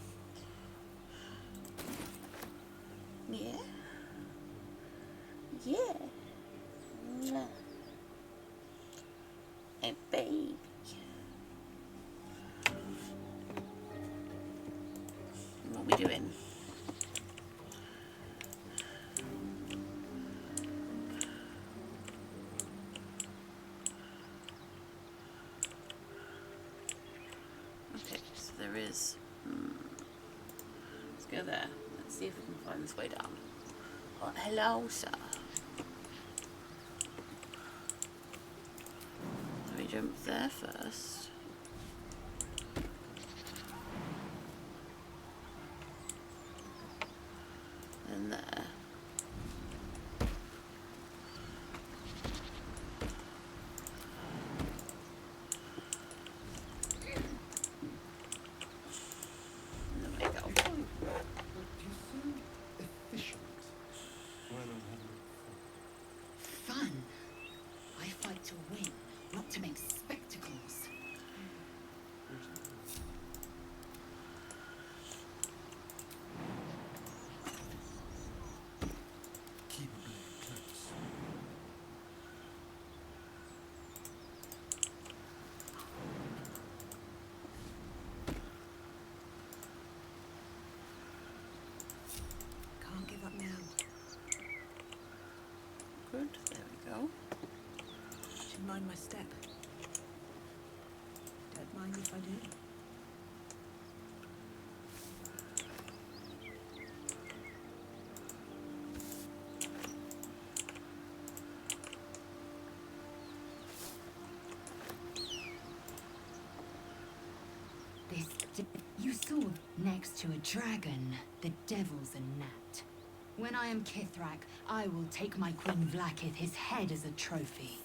A: Yeah. Yeah. Mwah. A baby. What are we doing? Okay, so there is... Let's go there. Let's see if we can find this way down. Oh, hello, sir. Let me jump there first. Then there.
T: Fun. I fight to win, not to make spectacles.
K: Keep a blade close.
R: Can't give up now.
A: Good, there we go.
R: Should mind my step. Don't mind if I do.
T: You saw next to a dragon, the devil's a gnat. When I am Kithrak, I will take my Queen Vlaakith his head as a trophy.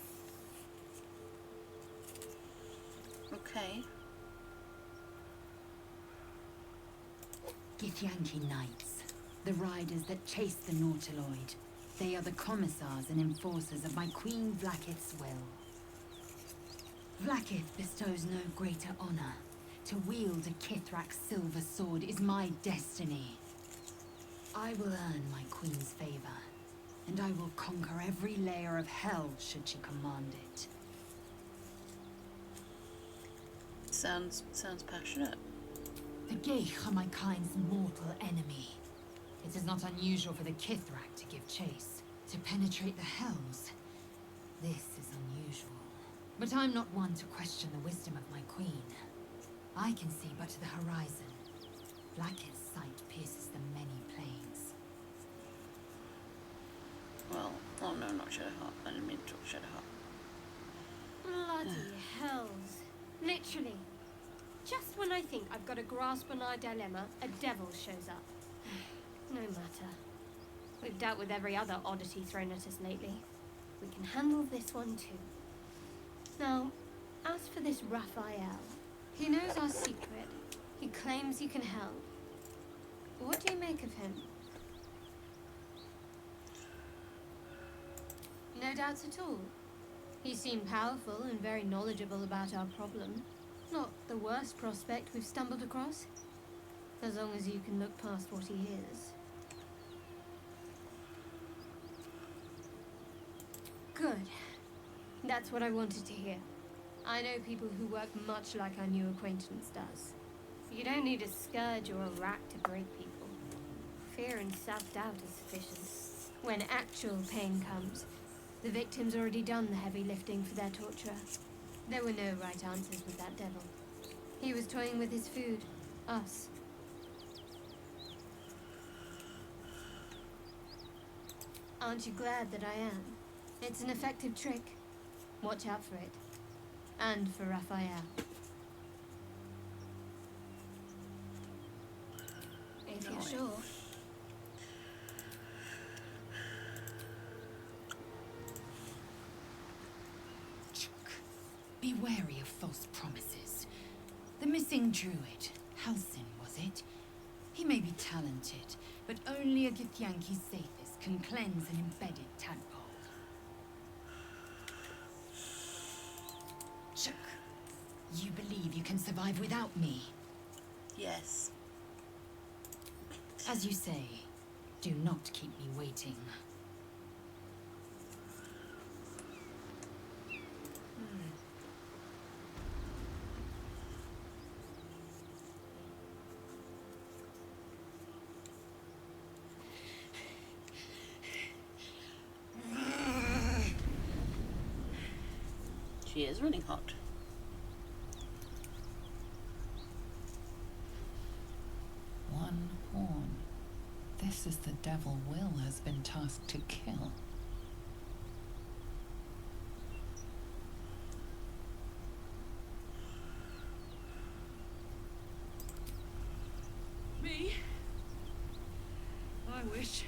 A: Okay.
T: Githyanki Knights, the riders that chase the Nautiloid. They are the commissars and enforcers of my Queen Vlaakith's will. Vlaakith bestows no greater honor. To wield a Kithrak's silver sword is my destiny. I will earn my queen's favor, and I will conquer every layer of hell should she command it.
A: Sounds passionate.
T: The Geich are my kind's mortal enemy. It is not unusual for the Kithrak to give chase, to penetrate the hells. This is unusual. But I'm not one to question the wisdom of my queen. I can see but to the horizon. Blackest sight pierces the many plains.
A: Well, oh no, not Shadowheart. I didn't mean to talk Shadowheart.
U: Bloody hells. Literally. Just when I think I've got a grasp on our dilemma, a devil shows up. No matter. We've dealt with every other oddity thrown at us lately. We can handle this one too. Now, as for this Raphael, he knows our secret. He claims he can help. What do you make of him? No doubts at all. He seemed powerful and very knowledgeable about our problem. Not the worst prospect we've stumbled across. As long as you can look past what he is. Good. That's what I wanted to hear. I know people who work much like our new acquaintance does. You don't need a scourge or a rack to break people. Fear and self-doubt is sufficient. When actual pain comes, the victim's already done the heavy lifting for their torturer. There were no right answers with that devil. He was toying with his food. Us. Aren't you glad that I am? It's an effective trick. Watch out for it. And for Raphael. If you're sure.
T: Be wary of false promises. The missing druid, Halsin, was it? He may be talented, but only a Githyanki Sathis can cleanse an embedded tadpole. Chuck, you believe you can survive without me?
A: Yes.
T: As you say, do not keep me waiting.
A: She is running hot.
E: One horn. This is the devil Will has been tasked to kill.
V: Me? I wish.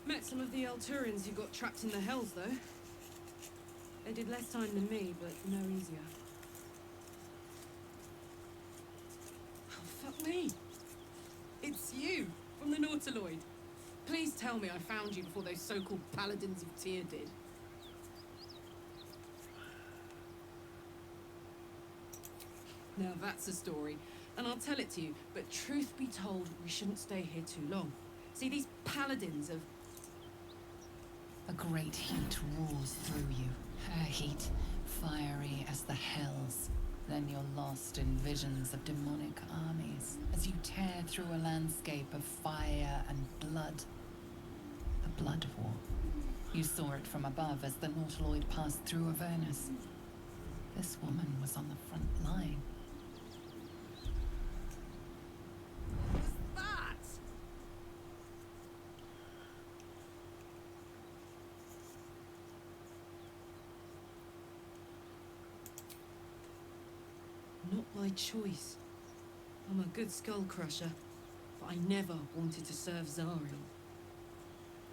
V: Met some of the Elturians who got trapped in the Hells, though. They did less time than me, but no easier. Oh, fuck me. It's you, from the Nautiloid. Please tell me I found you before those so-called Paladins of Tyr did. Now that's a story, and I'll tell it to you, but truth be told, we shouldn't stay here too long. See, these Paladins of...
E: A great heat roars through you. A heat fiery as the hells. Then you're lost in visions of demonic armies as you tear through a landscape of fire and blood. The blood war. You saw it from above as the Nautiloid passed through Avernus. This woman was on the front line.
V: Not by choice. I'm a good skull crusher, but I never wanted to serve Zariel.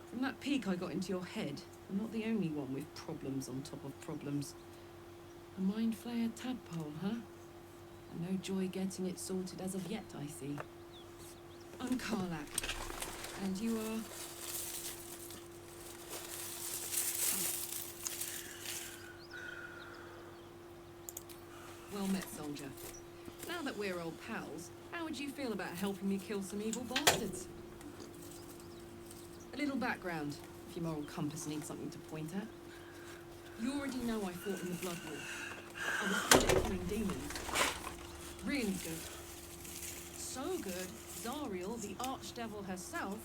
V: From that peek I got into your head, I'm not the only one with problems on top of problems. A mind flayer tadpole, huh? And no joy getting it sorted as of yet, I see. I'm Karlach, and you are... Well met, soldier. Now that we're old pals, how would you feel about helping me kill some evil bastards? A little background, if your moral compass needs something to point at. You already know I fought in the Blood War. I was good at killing demons. Really good. So good, Zariel, the archdevil herself,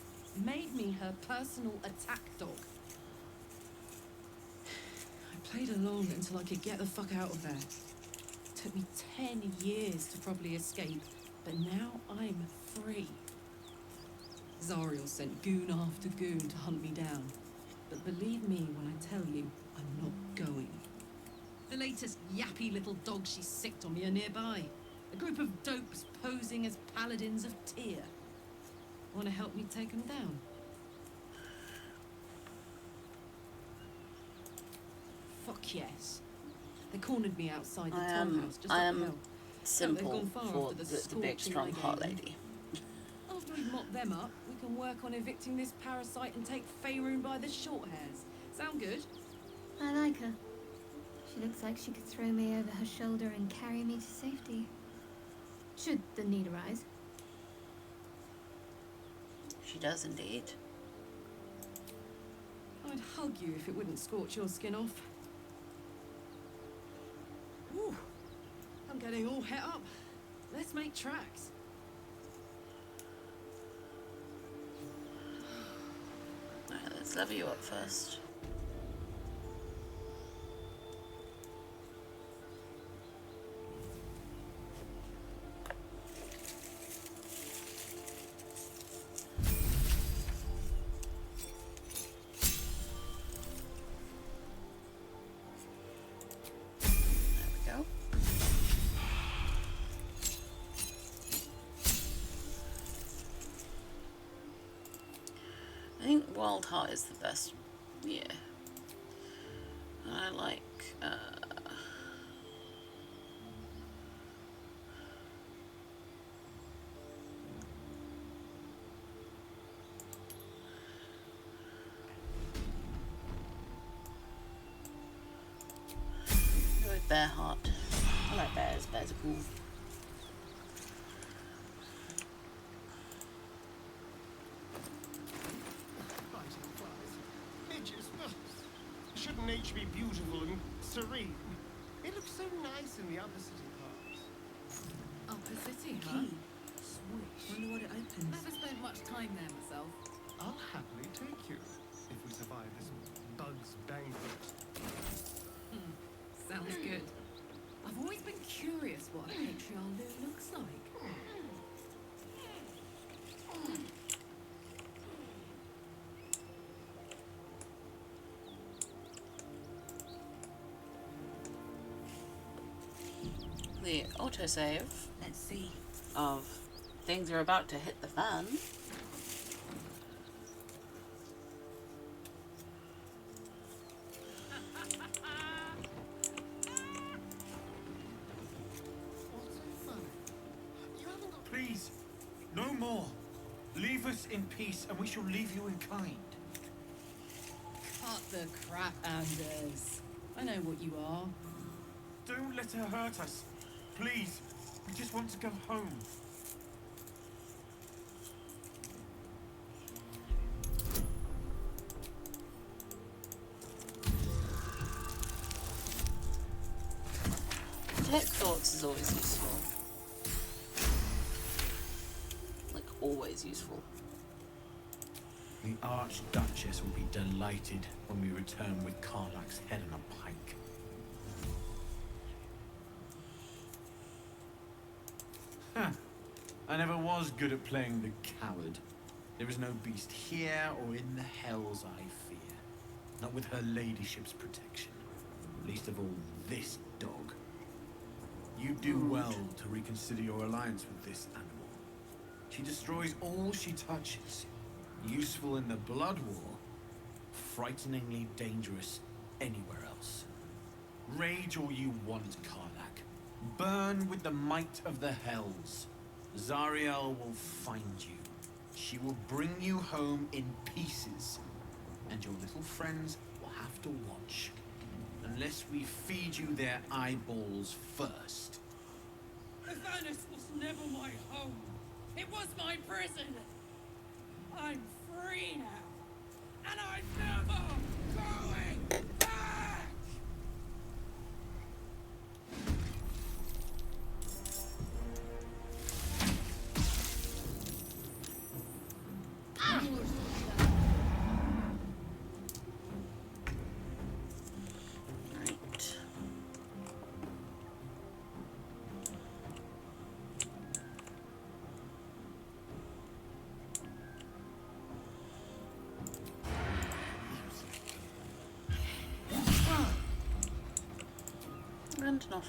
V: made me her personal attack dog. I played along until I could get the fuck out of there. It took me 10 years to properly escape, but now I'm free. Zariel sent goon after goon to hunt me down. But believe me when I tell you, I'm not going. The latest yappy little dogs she sicked on me are nearby. A group of dopes posing as paladins of Tyr. Want to help me take them down? Fuck yes. They cornered me outside the tollhouse just up the hill.
A: Simple for the big strong hot lady.
V: After we've mopped them up, we can work on evicting this parasite and take Faerun by the short hairs. Sound good?
B: I like her. She looks like she could throw me over her shoulder and carry me to safety. Should the need arise.
A: She does indeed.
V: I'd hug you if it wouldn't scorch your skin off. Ooh, I'm getting all het up. Let's make tracks.
A: Alright, let's level you up first. I think Wild Heart is the best. Yeah. I like go with Bear Heart. I like bears. Bears are cool.
K: Shouldn't nature be beautiful and serene? It looks so nice in the upper city parts.
V: Upper city, huh?
I: Swish. Wonder what it opens.
V: Never spent much time there myself.
K: I'll happily take you if we survive this bug's banquet.
V: Sounds good. I've always been curious what a patriarch looks like.
A: The autosave.
I: Let's see.
A: Of things are about to hit the fan.
L: Please, no more. Leave us in peace and we shall leave you in kind.
V: Cut the crap, Anders. I know what you are.
L: Don't let her hurt us. Please, we just want to go home.
A: Tech thoughts is always useful. Like, always useful.
L: The Archduchess will be delighted when we return with Karlach's head on a pike. Huh. I never was good at playing the coward. There is no beast here or in the hells I fear. Not with her ladyship's protection. Least of all, this dog. You do well to reconsider your alliance with this animal. She destroys all she touches. Useful in the blood war. Frighteningly dangerous anywhere else. Rage all you want, Karlach. Burn with the might of the hells. Zariel will find you. She will bring you home in pieces. And your little friends will have to watch. Unless we feed you their eyeballs first.
V: Avernus was never my home. It was my prison. I'm free now. And I'm never going back!
A: not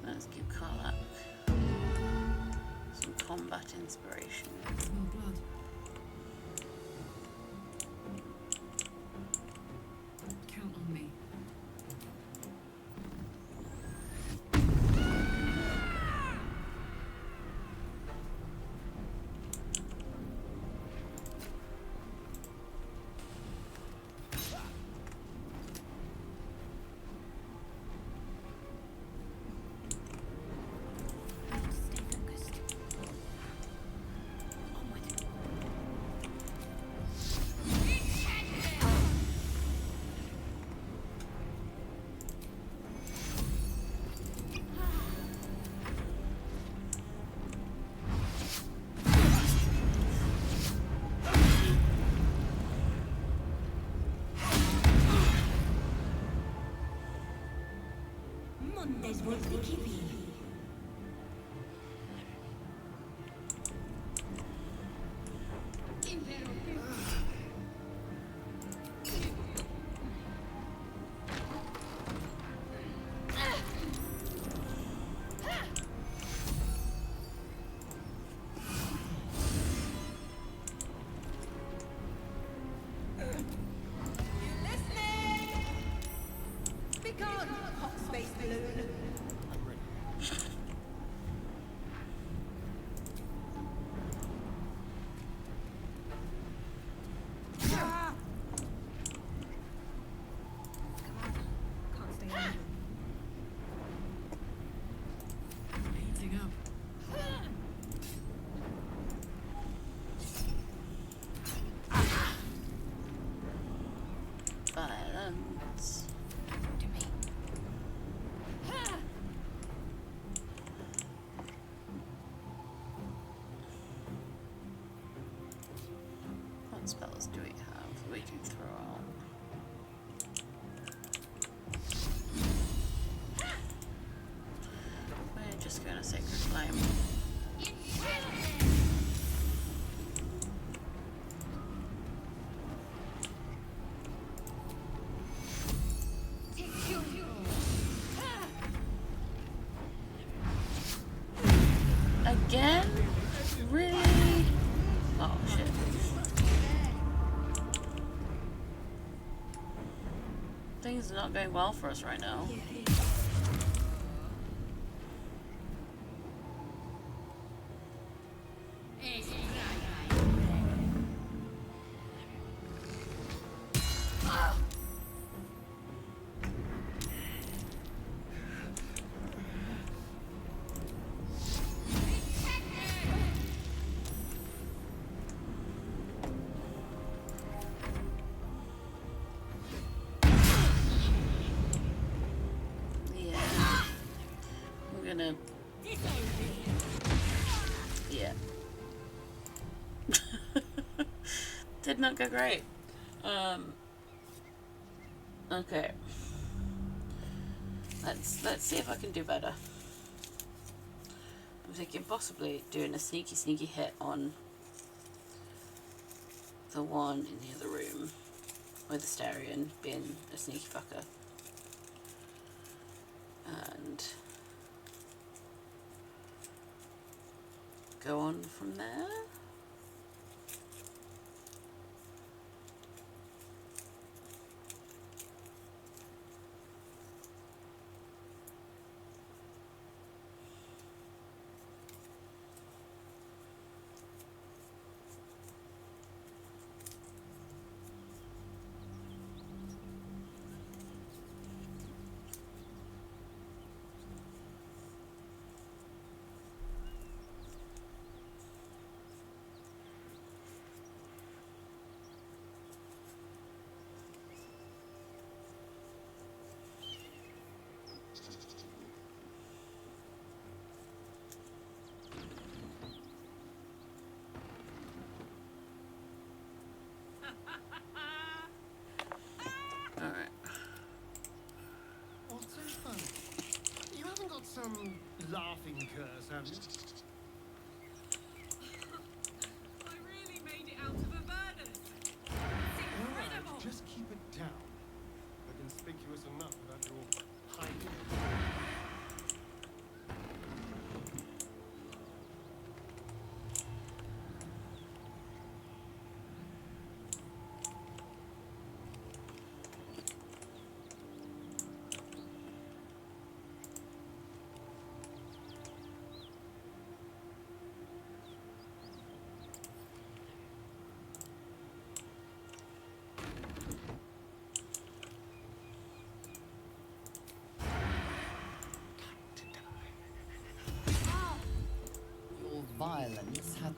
A: let's give Karlach some combat inspiration.
V: Smell blood. Count on me.
T: Montes Voltikivi.
V: Heating up.
A: Violence. What spells do we have that we can throw out? We're just going to Sacred Flame. Again? Really? Oh shit. Things are not going well for us right now. Yeah. Did not go great. Okay. Let's see if I can do better. I'm thinking possibly doing a sneaky hit on the one in the other room with the Asterion being a sneaky fucker. And go on from there. Alright.
G: What's so funny? You haven't got some laughing curse, have you?
V: I really made it out of Avernus.
G: Alright, just keep it down. They're conspicuous enough without your hiding.
E: Your violence had.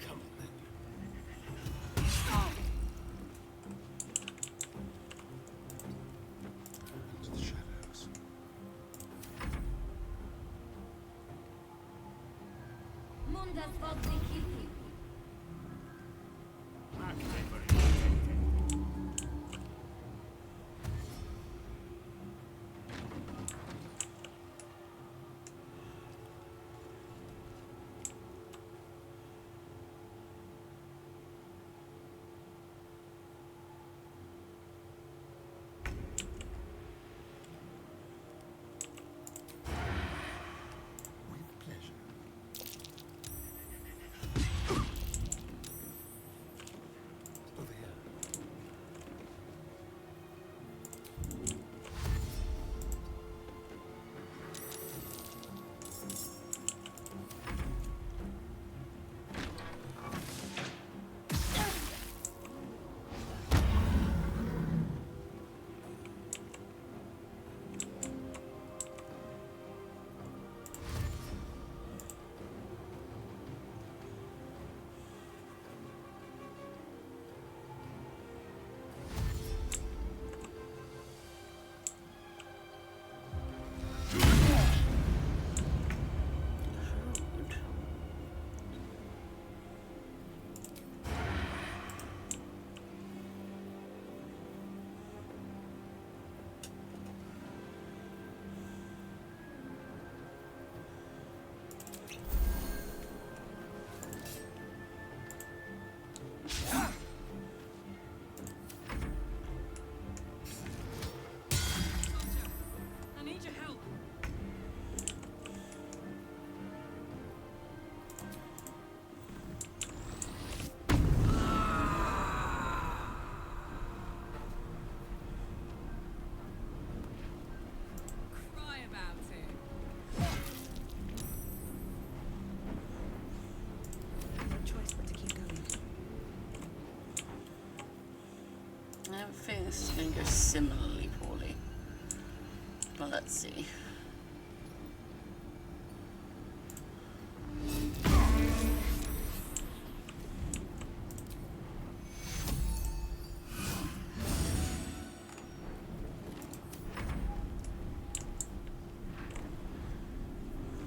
G: Come on then. Into the shadows.
B: Mundas Vodniki.
G: With pleasure. Over here.
V: I need your help. Cry about it.
R: No choice but to keep going.
A: I have a feeling this is going to go similarly poorly. Well, let's see.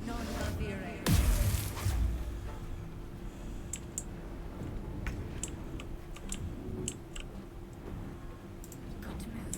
R: Non avere.
B: Got to move.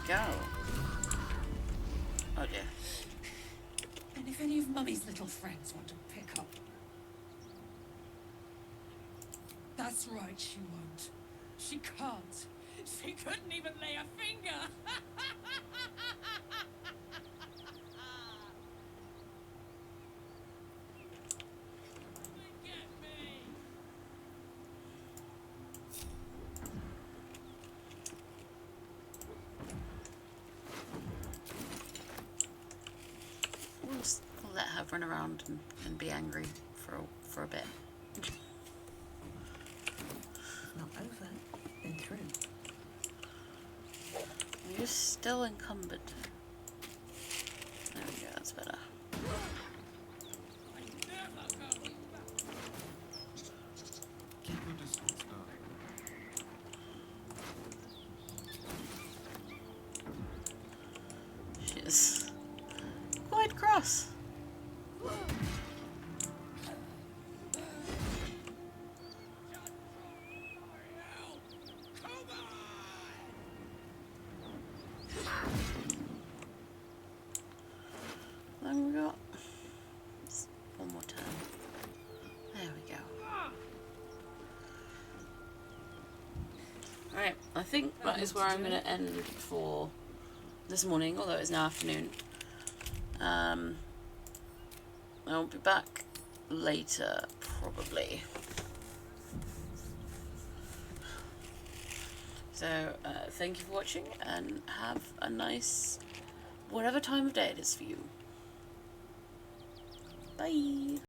A: go. Oh dear.
I: And if any of Mummy's little friends want to pick up... That's right, she won't. She can't. She couldn't even lay a finger.
A: We'll let her run around and be angry for a bit.
R: Not over, then through.
A: You're still encumbered. There we go, that's better.
G: Keep your distance, darling.
A: She's quite cross. Then we got one more turn. There we go. Alright, I think that is where I'm going to end for this morning, although it's now afternoon. I'll be back later, probably. So, thank you for watching, and have a nice, whatever time of day it is for you. Bye!